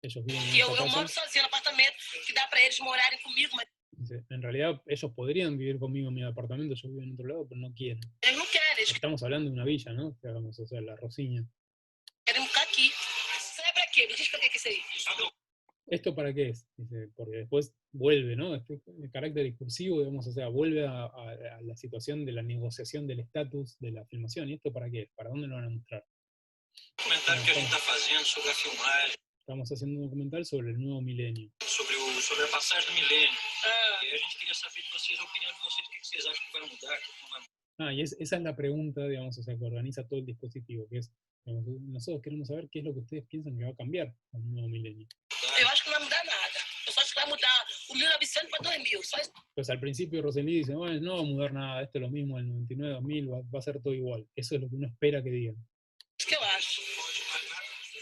ellos viven en E esta eu casa. moro sozinha no apartamento, que dá pra eles morarem comigo, mas Dice, en realidad ellos podrían vivir conmigo en mi apartamento, yo vivo en otro lado, pero no quieren. eles não querem, eles Estamos hablando de una villa, ¿no? Que hagamos, o sea, la Rosiña. querem ficar aqui. Sabe pra quê? Me diz pra que é isso aí. ¿Esto para qué es? Dice, porque después vuelve, ¿no? Este carácter discursivo, digamos, o sea, vuelve a la situación de la negociación del estatus de la filmación. ¿Y esto para qué es? ¿Para dónde lo van a mostrar? Documentário que a gente está fazendo sobre a filmagem, Estamos haciendo un documental sobre el nuevo milenio. sobre a passagem do milênio. E a gente queria saber de vocês, a opinião de vocês, o que vocês acham que vai mudar, o que não vai mudar. Y esa es la pregunta, digamos, o sea, que organiza todo el dispositivo, que es, digamos, nosotros queremos saber qué es lo que ustedes piensan que va a cambiar con el nuevo milenio. Eu acho que não vai mudar nada. Eu só acho que vai mudar o 1900 para 2000. Só isso. Pues al principio Rosselli dice, bueno, no va a mudar nada, esto es lo mismo, el 99, 2000, va a ser todo igual. Eso es lo que uno espera que digan. Que eu acho.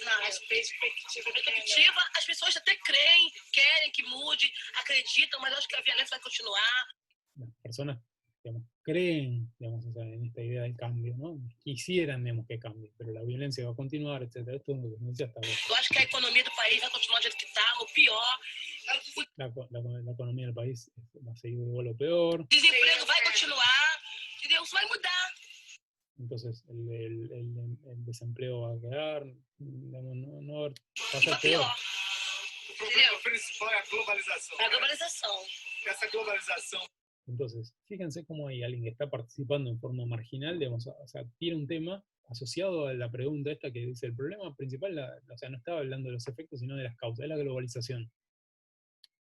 Na perspectiva, as pessoas até creem, querem que mude, acreditam, mas eu acho que a violência vai continuar. Las personas, digamos, creen, digamos, o sea, en esta idea del cambio, ¿no? Quisieran, digamos, que cambie, pero la violencia va a continuar, etcétera. Esto es lo que nos decía hasta ahora. Eu acho que a economia do país vai continuar do jeito que está, ou pior. La economía del país va a seguir igual o peor. O desemprego vai continuar, entendeu? Isso vai mudar. Entonces el desempleo va a quedar, digamos, no va a ser Vai peor. pior. O problema principal é a globalização. É a globalização. Essa globalização Entonces, fíjense cómo hay alguien que está participando en forma marginal, digamos, o sea, tiene un tema asociado a la pregunta esta que dice, el problema principal, o sea, no estaba hablando de los efectos, sino de las causas, de la globalización.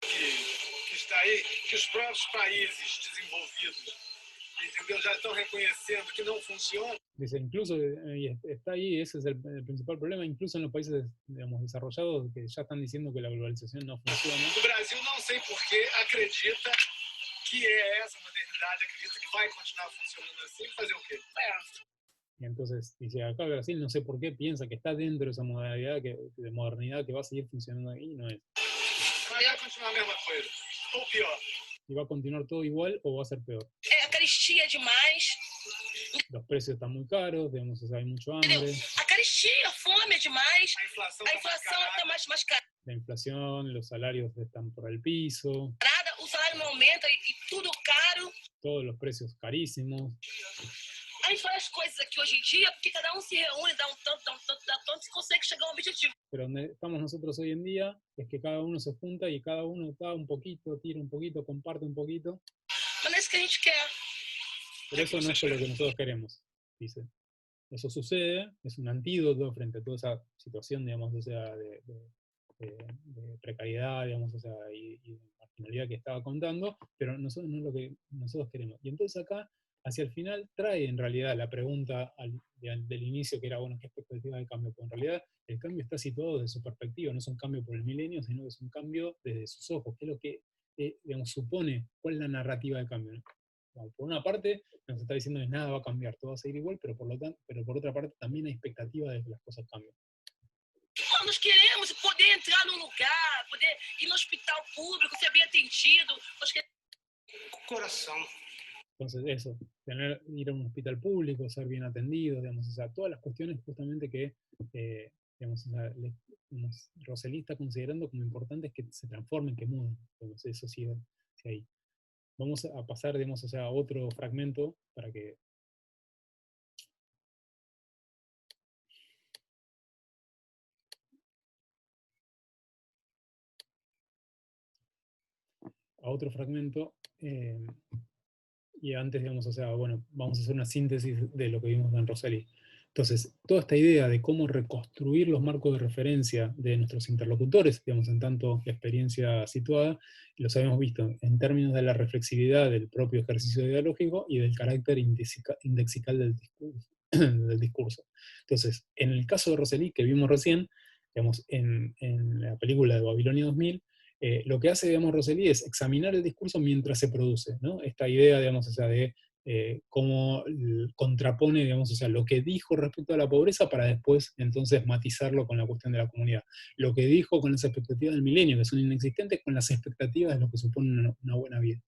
que está aí, que os próprios países desenvolvidos, entendeu, já estão reconhecendo que não funciona. Dice, incluso, y está ahí, ese es el principal problema, incluso en los países, digamos, desarrollados, que ya están diciendo que la globalización no funciona. O Brasil, não sei porquê, acredita que é essa modernidade, acredita que vai continuar funcionando assim, fazer o quê? Y entonces, dice, acá Brasil, no sé por qué, piensa que está dentro de esa modalidad de modernidad que va a seguir funcionando ahí, y no es. Vai continuar a mesma coisa, ou pior. Y va a continuar todo igual o va a ser peor. É, a carestia é demais. Los precios están muy caros, digamos, o sea, hay mucho Entendeu? hambre, A carestia, a fome é demais. A inflação A inflação está mais cara. la inflación, los salarios están por el piso, O salário não aumenta e tudo caro. todos los precios carísimos. A gente faz as coisas aqui hoje em dia porque cada um se reúne, dá um tanto, e consegue chegar a um objetivo. Pero donde estamos nosotros hoy en día es que cada uno se junta y cada uno da un poquito, tira un poquito, comparte un poquito. Mas não é isso que a gente quer. Pero eso no es lo que nosotros queremos, dice. Eso sucede, es un antídoto frente a toda esa situación, digamos, o sea, de precariedad, digamos, o sea, y de marginalidad que estaba contando, pero nosotros no es lo que nosotros queremos. Y entonces acá, hacia el final, trae en realidad la pregunta del inicio, que era, bueno, ¿qué perspectiva de cambio? Porque en realidad el cambio está situado desde su perspectiva, no es un cambio por el milenio, sino que es un cambio desde sus ojos, que es lo que, digamos, supone cuál es la narrativa de cambio, ¿no? Bueno, por una parte, nos está diciendo que nada va a cambiar, todo va a seguir igual, pero por otra parte también hay expectativa de que las cosas cambien. Nós queremos poder entrar num lugar, poder ir no hospital público, ser bem atendido. Nós queremos Coração. Entonces eso, ir a un hospital público, ser bien atendido, digamos, o sea, todas las cuestiones justamente que, digamos, o sea, Rosselli está considerando como importantes que se transformen, que muden. Entonces eso sí, sí ahí. Vamos a pasar, digamos, o sea, a otro fragmento para que... A otro fragmento, y antes, digamos, o sea, bueno, vamos a hacer una síntesis de lo que vimos en Rosselli. Entonces, toda esta idea de cómo reconstruir los marcos de referencia de nuestros interlocutores, digamos, en tanto la experiencia situada, los habíamos visto en términos de la reflexividad del propio ejercicio dialógico y del carácter indexical del discurso. Del discurso. Entonces, en el caso de Rosselli, que vimos recién, digamos, en la película de Babilonia 2000, lo que hace, digamos, Rosselli es examinar el discurso mientras se produce, ¿no? Esta idea, digamos, o sea, de cómo contrapone, digamos, o sea, lo que dijo respecto a la pobreza para después, entonces, matizarlo con la cuestión de la comunidad. Lo que dijo con las expectativas del milenio, que son inexistentes, con las expectativas de lo que supone una buena vida.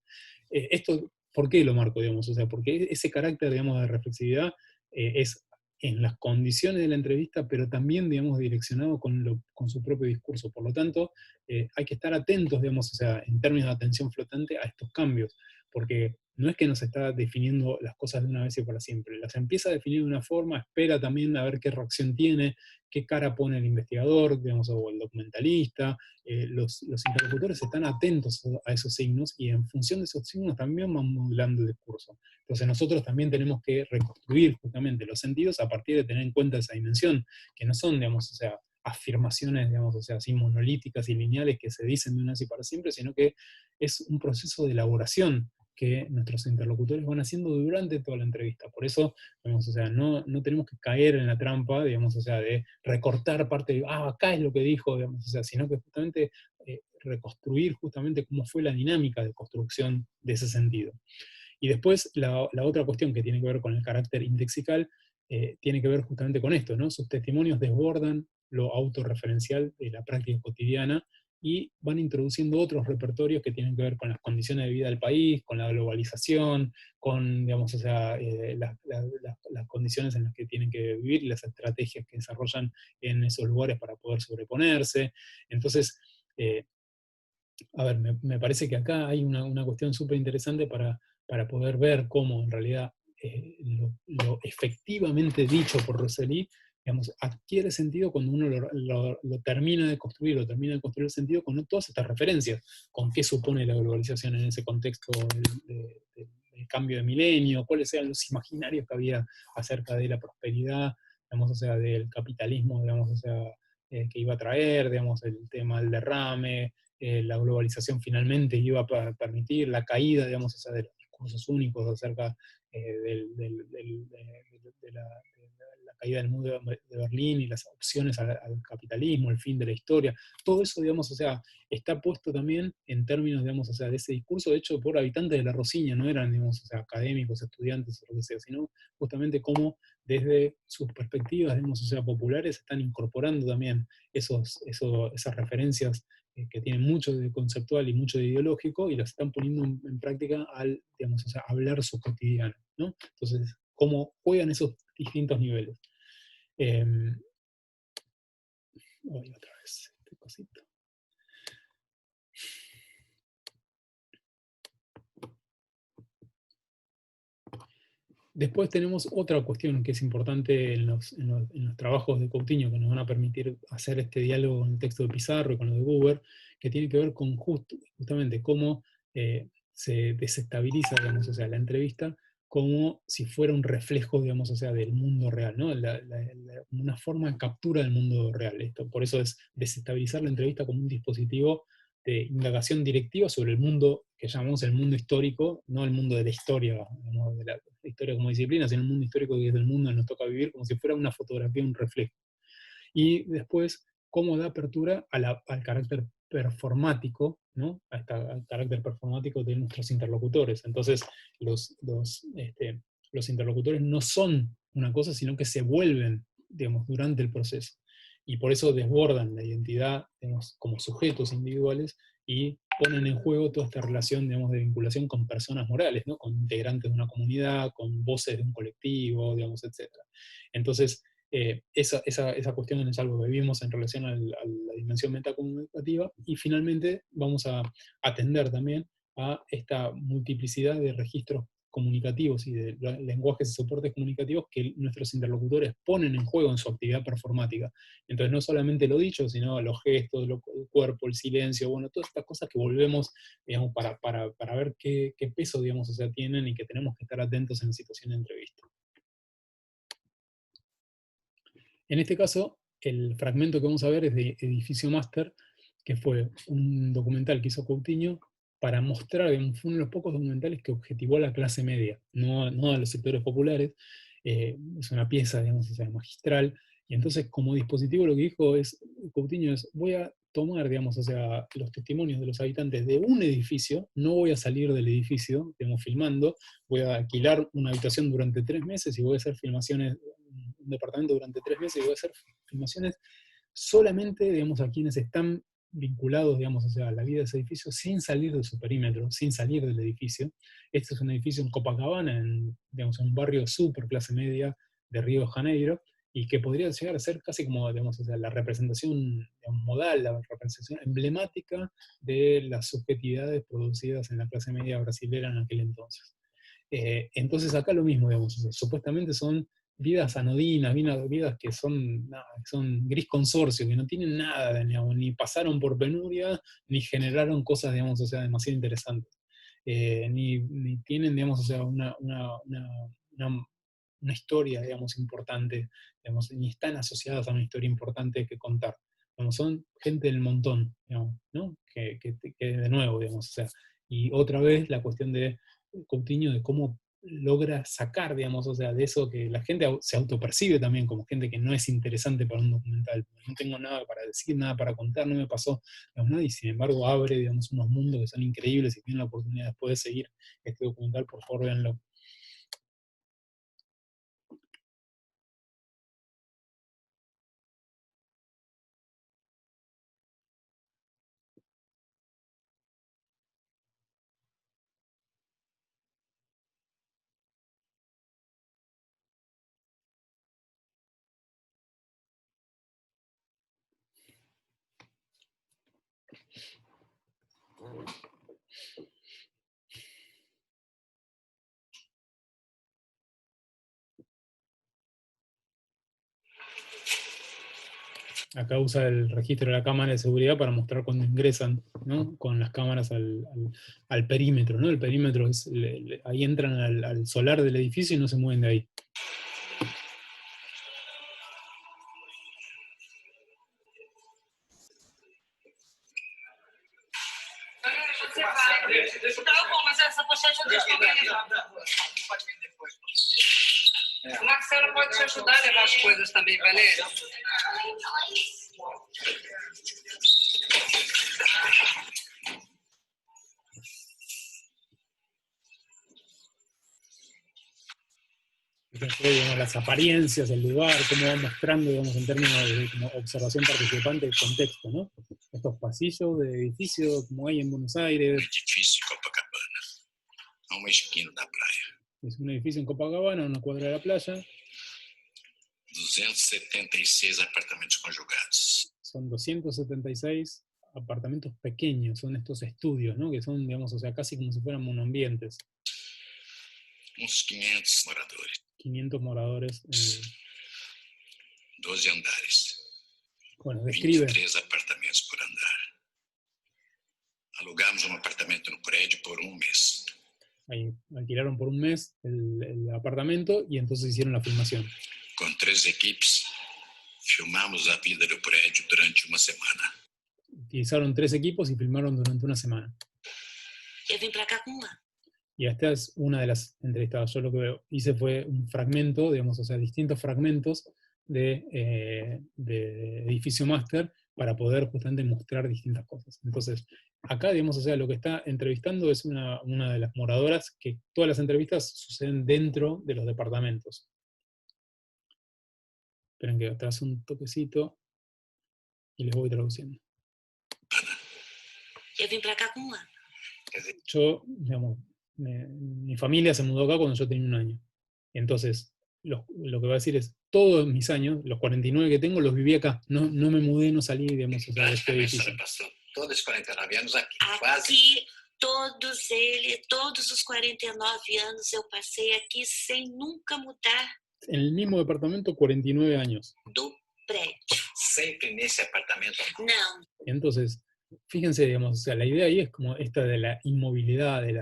Esto, ¿por qué lo marco, digamos? O sea, porque ese carácter, digamos, de reflexividad es en las condiciones de la entrevista, pero también, digamos, direccionado con su propio discurso. Por lo tanto, hay que estar atentos, digamos, o sea, en términos de atención flotante a estos cambios, porque no es que nos está definiendo las cosas de una vez y para siempre, las empieza a definir de una forma, espera también a ver qué reacción tiene, qué cara pone el investigador, digamos, o el documentalista, los interlocutores están atentos a esos signos y en función de esos signos también van modulando el discurso. Entonces nosotros también tenemos que reconstruir justamente los sentidos a partir de tener en cuenta esa dimensión, que no son, digamos, o sea, afirmaciones, digamos, o sea, así monolíticas y lineales que se dicen de una vez y para siempre, sino que es un proceso de elaboración que nuestros interlocutores van haciendo durante toda la entrevista. Por eso, digamos, o sea, no tenemos que caer en la trampa, digamos, o sea, de recortar parte de, acá es lo que dijo, digamos, o sea, sino que justamente reconstruir justamente cómo fue la dinámica de construcción de ese sentido. Y después, la otra cuestión que tiene que ver con el carácter indexical, tiene que ver justamente con esto, ¿no? Sus testimonios desbordan lo autorreferencial de la práctica cotidiana y van introduciendo otros repertorios que tienen que ver con las condiciones de vida del país, con la globalización, con, digamos, o sea, las condiciones en las que tienen que vivir y las estrategias que desarrollan en esos lugares para poder sobreponerse. Entonces, a ver, me parece que acá hay una cuestión súper interesante para poder ver cómo en realidad lo efectivamente dicho por Rosselli, digamos, adquiere sentido cuando uno lo termina de construir, lo termina de construir el sentido con todas estas referencias, con qué supone la globalización en ese contexto del cambio de milenio, cuáles eran los imaginarios que había acerca de la prosperidad, digamos, o sea, del capitalismo, digamos, o sea, que iba a traer, digamos, el tema del derrame, la globalización finalmente iba a permitir la caída, digamos, o sea, de los discursos únicos acerca de la caída del muro de Berlín y las opciones al capitalismo, el fin de la historia. Todo eso, digamos, o sea, está puesto también en términos, digamos, o sea, de ese discurso hecho por habitantes de la Rosiña, no eran, digamos, o sea, académicos, estudiantes o lo que sea, sino justamente cómo desde sus perspectivas, digamos, o sea, populares, están incorporando también esas referencias que tienen mucho de conceptual y mucho de ideológico, y las están poniendo en práctica al, digamos, o sea, hablar su cotidiano, ¿no? Entonces, cómo juegan esos distintos niveles. Voy otra vez, este cosito. Después tenemos otra cuestión que es importante en los trabajos de Coutinho, que nos van a permitir hacer este diálogo con el texto de Pizarro y con lo de Buber, que tiene que ver con justamente cómo se desestabiliza, digamos, o sea, la entrevista como si fuera un reflejo, digamos, o sea, del mundo real, ¿no? Una forma de captura del mundo real. Por eso es desestabilizar la entrevista como un dispositivo de indagación directiva sobre el mundo que llamamos el mundo histórico, no el mundo de la historia, digamos, de la historia como disciplina, sino el mundo histórico que es el mundo que nos toca vivir, como si fuera una fotografía, un reflejo. Y después, cómo da apertura al carácter performático, ¿no? Al carácter performático de nuestros interlocutores. Entonces, los interlocutores no son una cosa, sino que se vuelven, digamos, durante el proceso. y por eso desbordan la identidad, digamos, como sujetos individuales, y ponen en juego toda esta relación, digamos, de vinculación con personas morales, ¿no? Con integrantes de una comunidad, con voces de un colectivo, digamos, etc. Entonces, esa cuestión es algo que vimos en relación a la dimensión metacomunicativa, y finalmente vamos a atender también a esta multiplicidad de registros comunicativos y de lenguajes y soportes comunicativos que nuestros interlocutores ponen en juego en su actividad performática. Entonces no solamente lo dicho, sino los gestos, el cuerpo, el silencio, bueno, todas estas cosas que volvemos, digamos, para ver qué peso, digamos, o sea, tienen, y que tenemos que estar atentos en la situación de entrevista. En este caso, el fragmento que vamos a ver es de Edificio Máster, que fue un documental que hizo Coutinho para mostrar, digamos, fue uno de los pocos documentales que objetivó a la clase media, no a los sectores populares. Es una pieza, digamos, o sea, magistral, y entonces como dispositivo lo que dijo Coutinho es, voy a tomar, digamos, o sea, los testimonios de los habitantes de un edificio, no voy a salir del edificio, digamos, filmando, voy a alquilar una habitación durante 3 meses y voy a hacer filmaciones, un departamento durante 3 meses, y voy a hacer filmaciones solamente, digamos, a quienes están vinculados, digamos, o sea, a la vida de ese edificio, sin salir de su perímetro, sin salir del edificio. Este es un edificio en Copacabana, digamos, en un barrio súper clase media de Río de Janeiro, y que podría llegar a ser casi como, digamos, o sea, la representación, digamos, modal, la representación emblemática de las subjetividades producidas en la clase media brasilera en aquel entonces. Entonces acá lo mismo, digamos, o sea, supuestamente son vidas anodinas, vidas que son gris consorcio, que no tienen nada, digamos, ni pasaron por penuria, ni generaron cosas, digamos, o sea, demasiado interesantes. Ni tienen, digamos, o sea, una historia, digamos, importante, digamos, ni están asociadas a una historia importante que contar. Digamos, son gente del montón, digamos, ¿no? Que de nuevo, digamos, o sea, y otra vez la cuestión de Coutinho, de cómo logra sacar, digamos, o sea, de eso que la gente se autopercibe también como gente que no es interesante para un documental. No tengo nada para decir, nada para contar, no me pasó, digamos, nada, y sin embargo abre, digamos, unos mundos que son increíbles. Si tienen la oportunidad después de seguir este documental, por favor, véanlo. Acá usa el registro de la cámara de seguridad para mostrar cuando ingresan, ¿no? Con las cámaras al perímetro, ¿no? El perímetro es, ahí entran al solar del edificio y no se mueven de ahí. Tá bom, mas essa pochete eu deixo pra levar. Pode vir depois. O Marcelo pode te ajudar a levar as coisas também, Valéria? Digamos, las apariencias, el lugar, cómo va mostrando, digamos, en términos de como observación participante, el contexto, ¿no? Estos pasillos de edificios como hay en Buenos Aires. Edifício Copacabana, a uma esquina da praia. Es un edificio en Copacabana, una cuadra de la playa. 276 apartamentos conjugados. Son 276 apartamentos pequeños, son estos estudios, ¿no? Que son, digamos, o sea, casi como si fueran monoambientes. Uns 500 moradores. 500 moradores. 12 andares. Bueno, describe. 23 apartamentos por andar. Alugamos um apartamento no prédio por um mês. Ahí alquilaron por un mes el apartamento y entonces hicieron la filmación. Com 3 equipes, filmamos a vida do prédio durante uma semana. Utilizaron 3 equipos y filmaron durante una semana. Eu vim pra cá com uma. Y esta es una de las entrevistadas. Yo lo que hice fue un fragmento, digamos, o sea, distintos fragmentos de Edificio Máster para poder justamente mostrar distintas cosas. Entonces, acá, digamos, o sea, lo que está entrevistando es una de las moradoras, que todas las entrevistas suceden dentro de los departamentos. Esperen que atrás un toquecito. Y les voy traduciendo. Eu vim para cá com 1 ano. Yo, digamos, mi familia se mudó acá cuando yo tenía 1 año. Entonces, lo que va a decir es, todos mis años, los 49 que tengo, los viví acá. No me mudé, no salí, digamos, o sea, de este edificio. Passou todos os 49 anos aqui, quase. Aqui, todos os 49 anos eu passei aqui sem nunca mudar En el mismo departamento, 49 años. do prédio. Sempre nesse apartamento. Não, Entonces, fíjense, digamos, o sea, la idea ahí es como esta de la inmovilidad, de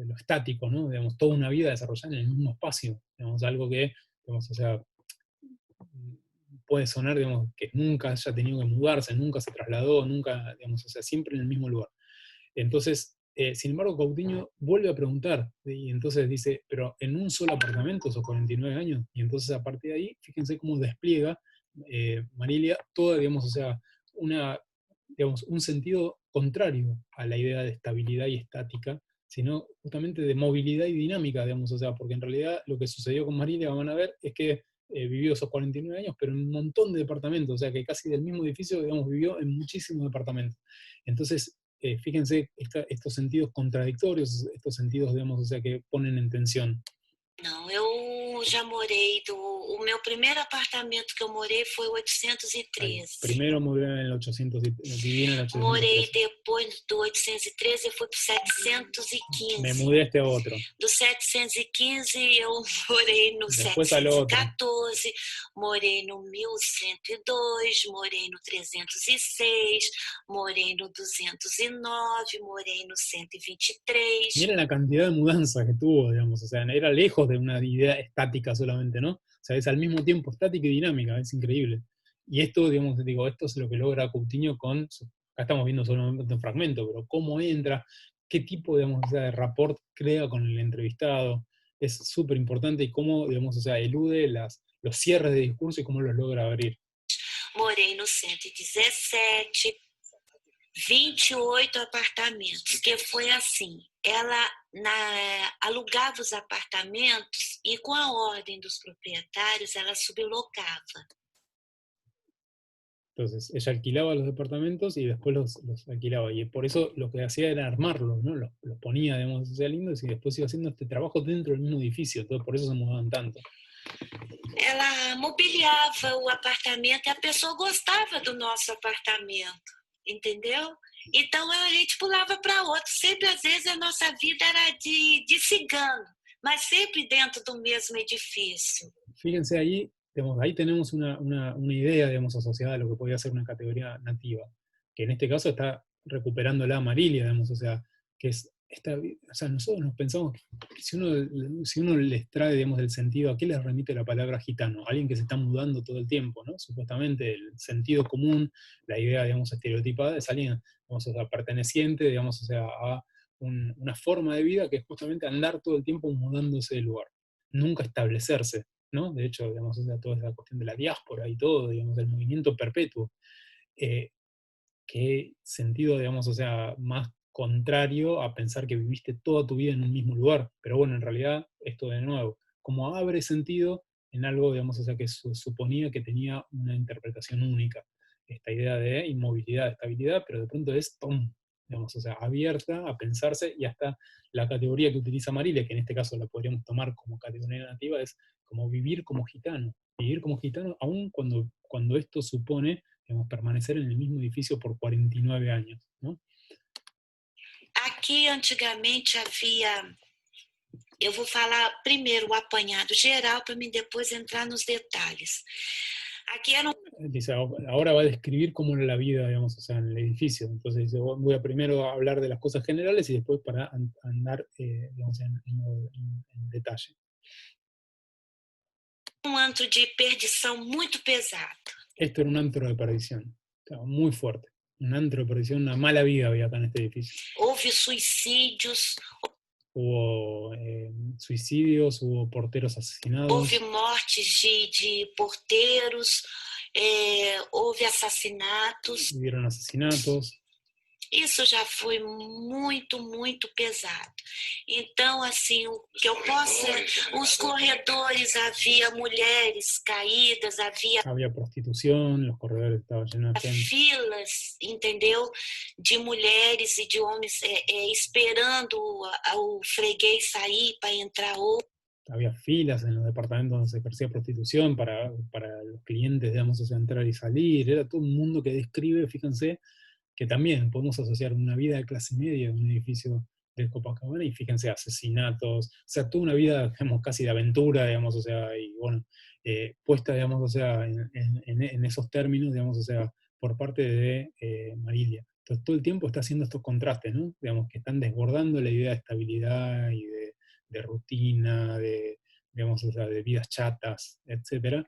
lo estático, ¿no? Digamos, toda una vida desarrollada en el mismo espacio, digamos, algo que, digamos, o sea, puede sonar, digamos, que nunca haya tenido que mudarse, nunca se trasladó, nunca, digamos, o sea, siempre en el mismo lugar. Entonces, sin embargo, Coutinho vuelve a preguntar, y entonces dice, pero en un solo apartamento, esos 49 años, y entonces a partir de ahí, fíjense cómo despliega Marilia toda, digamos, o sea, digamos, un sentido contrario a la idea de estabilidad y estática, sino justamente de movilidad y dinámica, digamos, o sea, porque en realidad lo que sucedió con Marilia, van a ver, es que vivió esos 49 años, pero en un montón de departamentos, o sea, que casi del mismo edificio, digamos, vivió en muchísimos departamentos. Entonces, fíjense estos sentidos contradictorios, estos sentidos, digamos, o sea, que ponen en tensión. não, eu já morei o meu primeiro apartamento que eu morei foi o 813. Primero viví en el 813. Morei depois do 813 e fui pro 715. Me mudé a este otro. Do 715 eu morei no Después al otro. 714, morei no 1102, morei no 306, morei no 209, morei no 123. Miren la cantidad de mudanzas que tuvo, digamos, o sea, era lejos de una idea estática solamente, ¿no? O sea, es al mismo tiempo estática y dinámica, es increíble. Y esto, digamos, digo, esto es lo que logra Coutinho con, acá estamos viendo solamente un fragmento, pero cómo entra, qué tipo, digamos, o sea, de rapport crea con el entrevistado, es súper importante y cómo, digamos, o sea, elude los cierres de discurso y cómo los logra abrir. Morei no 117, 28 apartamentos, que foi assim, ela alugava os apartamentos e com a ordem dos proprietários ela sublocava. Entonces, ella alquilaba los departamentos y después los alquilaba. Y por eso lo que hacía era armarlos, ¿no? Los ponía, digamos, o sea, lindos y después iba haciendo este trabajo dentro del mismo edificio. Entonces, por eso se mudaban tanto. Ela mobiliava o apartamento e a pessoa gostava do nosso apartamento, entendeu? Então a gente pulava para outro. Sempre, às vezes, a nossa vida era de cigano, mas sempre dentro do mesmo edifício. Fíjense ahí, digamos, ahí tenemos una idea, digamos, asociada a lo que podría ser una categoría nativa, que en este caso está recuperando la Marilia, digamos, o sea, que es o sea, nosotros nos pensamos que si uno les trae, digamos, el sentido, ¿a qué les remite la palabra gitano? Alguien que se está mudando todo el tiempo, ¿no? Supuestamente el sentido común, la idea, digamos, estereotipada es alguien, digamos, o sea, perteneciente, digamos, o sea, a una forma de vida que es justamente andar todo el tiempo mudándose de lugar, nunca establecerse, ¿no? De hecho, digamos, o sea, toda esa cuestión de la diáspora y todo, digamos, el movimiento perpetuo, qué sentido, digamos, o sea, más contrario a pensar que viviste toda tu vida en un mismo lugar. Pero bueno, en realidad, esto de nuevo, como abre sentido en algo, digamos, o sea, que suponía que tenía una interpretación única. Esta idea de inmovilidad, de estabilidad, pero de pronto es, ¡pum!, digamos, o sea, abierta a pensarse, y hasta la categoría que utiliza Marilia, que en este caso la podríamos tomar como categoría nativa, es como vivir como gitano. Vivir como gitano, aun cuando esto supone, digamos, permanecer en el mismo edificio por 49 años, ¿no? Aqui, antigamente, havia... Eu vou falar primeiro o apanhado geral para mim depois entrar nos detalhes. Aquí era Dice, ahora va a describir cómo era la vida, digamos, o sea, en el edificio. Entonces dice, voy a primero hablar de las cosas generales y después para andar, digamos, en detalle. antro de perdição muito pesado. Esto era un antro de perdición, estaba muy fuerte. Un antro de perdición, una mala vida había acá en este edificio. Houve suicídios. Hubo suicidios, hubo porteros asesinados. Houve mortes de porteiros, houve assassinatos. Hubieron asesinatos. Isso já foi muito, muito pesado. Então, assim, o que eu posso... Os corredores, havia mulheres caídas, havia Había prostitución, los corredores estaban llenos de gente. filas, entendeu? De mulheres e de homens esperando o freguês sair para entrar outro. Había filas en los departamentos donde se ejercía prostitución para los clientes, digamos, o sea, entrar y salir. Era todo un mundo que describe, fíjense, que también podemos asociar una vida de clase media en un edificio de Copacabana y fíjense, asesinatos, o sea, toda una vida, digamos, casi de aventura, digamos, o sea, y bueno, puesta, digamos, o sea, en esos términos, digamos, o sea, por parte de Marilia. Entonces, todo el tiempo está haciendo estos contrastes, ¿no? Digamos, que están desbordando la idea de estabilidad y de rutina, digamos, o sea, de vidas chatas, etcétera,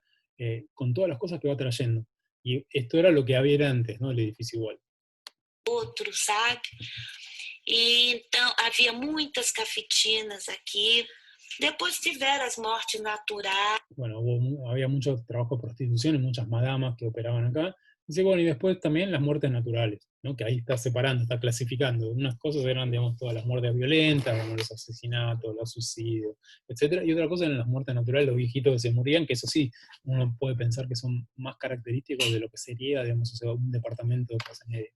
con todas las cosas que va trayendo. Y esto era lo que había antes, ¿no? El edificio igual. Outro, sabe? E então havia muitas cafetinas aqui. Depois tiveram as mortes naturais. Bueno, había mucho trabajo de prostitución y muchas madamas que operaban acá. Dice, bueno, y después también las muertes naturales, ¿no? Que ahí está separando, está clasificando. Unas cosas eran, digamos, todas las muertes violentas, bueno, los asesinatos, los suicidios, etcétera. Y otra cosa eran las muertes naturales, los viejitos que se morían, que eso sí, uno puede pensar que son más característicos de lo que sería, digamos, o sea, un departamento de clase media.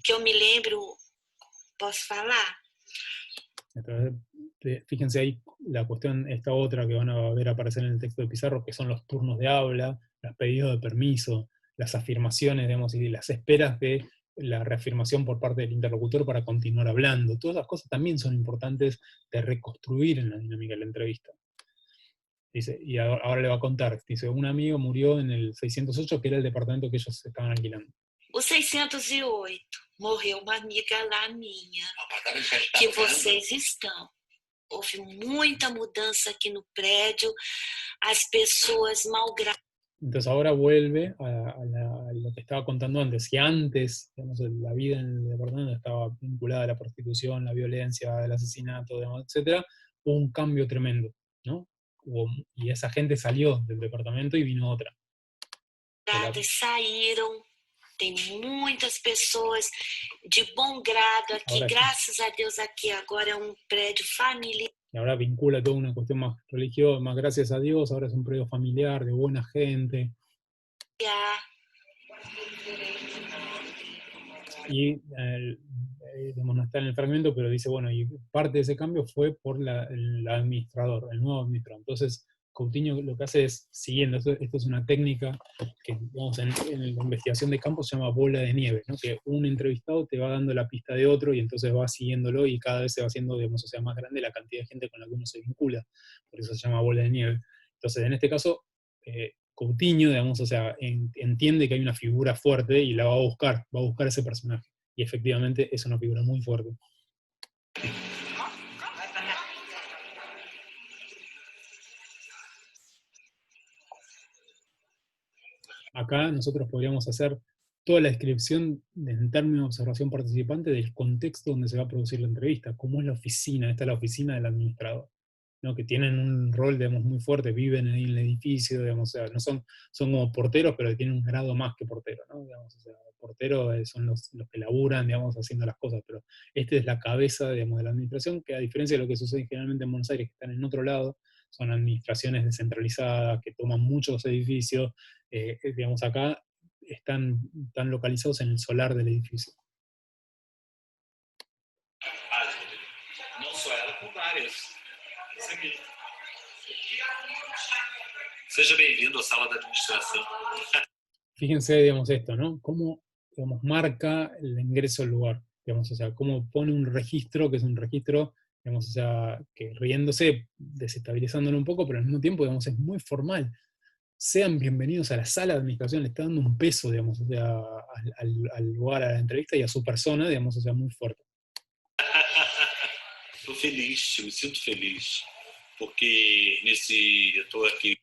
Que eu me lembro, posso falar? Entonces, fíjense ahí la cuestión, esta otra que van a ver aparecer en el texto de Pizarro, que son los turnos de habla, los pedidos de permiso, las afirmaciones, digamos, y las esperas de la reafirmación por parte del interlocutor para continuar hablando. Todas esas cosas también son importantes de reconstruir en la dinámica de la entrevista. Dice, y ahora le va a contar, dice, un amigo murió en el 608, que era el departamento que ellos estaban alquilando. O 608, morreu uma amiga lá minha, que vocês estão. Houve muita mudança aqui no prédio, as pessoas malgradadas. Entonces ahora vuelve a lo que estaba contando antes. Si antes, digamos, la vida en el departamento estaba vinculada a la prostitución, la violencia, el asesinato, digamos, etc., hubo un cambio tremendo, ¿no? Y esa gente salió del departamento y vino otra. Saíram, tem muitas pessoas de bom grado aqui, ahora, graças a Deus aqui agora é um prédio familiar. Y ahora vincula toda una cuestión más religiosa, más gracias a Dios, ahora es un predio familiar, de buena gente. Y digamos, no está en el fragmento, pero dice, bueno, y parte de ese cambio fue por el administrador, el nuevo administrador. Entonces, Coutinho lo que hace es, siguiendo, esto es una técnica que, digamos, en la investigación de campo se llama bola de nieve, ¿no? Que un entrevistado te va dando la pista de otro y entonces va siguiéndolo y cada vez se va haciendo, digamos, o sea, más grande la cantidad de gente con la que uno se vincula. Por eso se llama bola de nieve. Entonces, en este caso, Coutinho, digamos, o sea, entiende que hay una figura fuerte y la va a buscar ese personaje. Y efectivamente es una figura muy fuerte. Acá nosotros podríamos hacer toda la descripción en términos de observación participante del contexto donde se va a producir la entrevista, cómo es la oficina, esta es la oficina del administrador, ¿no? Que tienen un rol, digamos, muy fuerte, viven ahí en el edificio, digamos, o sea, no son como porteros, pero tienen un grado más que portero, ¿no? Digamos, o sea, porteros son los que laburan, digamos, haciendo las cosas, pero este es la cabeza, digamos, de la administración, que a diferencia de lo que sucede generalmente en Buenos Aires, que están en otro lado, son administraciones descentralizadas, que toman muchos edificios, digamos, acá están localizados en el solar del edificio. Não só ela, com várias. Isso aqui. Seja bem-vindo à sala de administración. Fíjense, digamos, esto, ¿no? Cómo, digamos, marca el ingreso al lugar, digamos, o sea, cómo pone un registro, que es un registro, digamos, o sea, que riéndose, desestabilizándolo un poco, pero al mismo tiempo, digamos, es muy formal. Sean bienvenidos a la sala de administración, le está dando un peso, digamos, o sea, al lugar, a la entrevista y a su persona, digamos, o sea, muy fuerte. Estou feliz, me sinto feliz, porque eu estou aqui.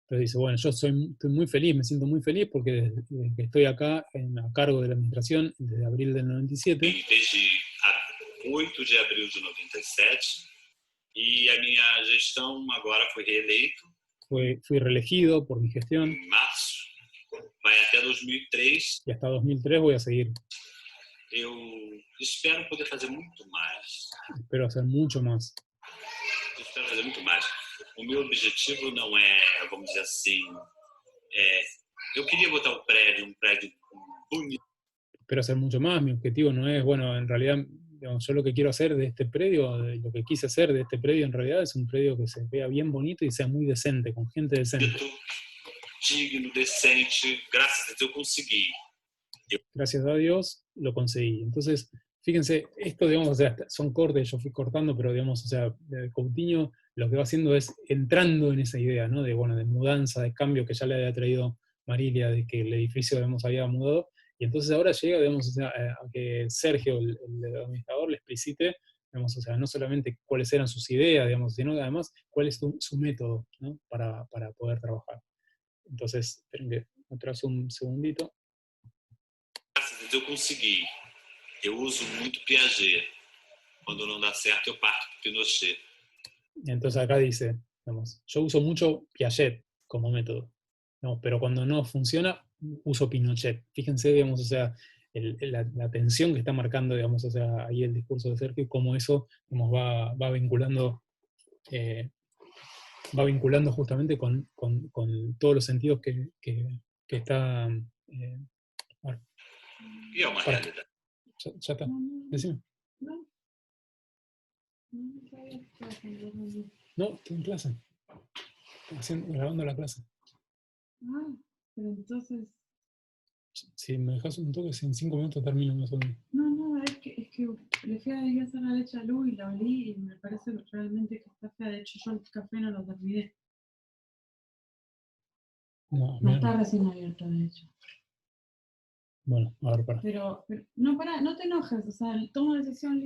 Entonces dice, bueno, yo estoy muy feliz, me siento muy feliz porque desde que estoy acá a cargo de la administración, desde abril del 97. Desde 8 de abril de 97, e a minha gestão agora foi reeleito. Fui reelegido por mi gestión. Em março, vai até 2003. Y hasta 2003 voy a seguir. Eu espero poder fazer muito mais. Espero hacer mucho más. Eu espero fazer muito mais. O meu objetivo não é, vamos dizer assim, eu queria botar um prédio bonito. Espero hacer mucho más. Mi objetivo no es, bueno, en realidad, digamos, yo lo que quiero hacer de este predio, lo que quise hacer de este predio en realidad es un predio que se vea bien bonito y sea muy decente, con gente decente. Digno, decente, graças a Deus eu consegui. Gracias a Dios lo conseguí. Entonces, fíjense, esto, digamos, o sea, son cortes, yo fui cortando, pero digamos, o sea, Coutinho lo que va haciendo es entrando en esa idea, ¿no? De, bueno, de mudanza, de cambio que ya le había traído Marilia, de que el edificio, digamos, había mudado, y entonces ahora llega, digamos, o sea, a que Sergio, el administrador, le explicite, digamos, o sea, no solamente cuáles eran sus ideas, digamos, sino además cuál es su método, ¿no? para poder trabajar. Entonces, esperen que me atraso un segundito. Graças a Deus eu consegui. Eu uso muito Piaget. Quando não dá certo, eu parto para Pinochet. Entonces acá dice, digamos, yo uso mucho Piaget como método, digamos, pero cuando no funciona, uso Pinochet. Fíjense, digamos, o sea, la tensión que está marcando, digamos, o sea, ahí el discurso de Sergio, cómo eso, digamos, va vinculando justamente con todos los sentidos que está... bueno, E é uma realidade. ya está, decime. No, estoy en clase. Grabando la clase. Ah, pero entonces... Si me dejas un toque, en 5 minutos termino más o menos. No, es que le fui a hacer la leche a Lu y la olí y me parece realmente que está fea. De hecho, yo el café no lo terminé. No está recién abierto, de hecho. Bueno, a ver, para. Pero no, pará, no te enojes, o sea, tomo decisión.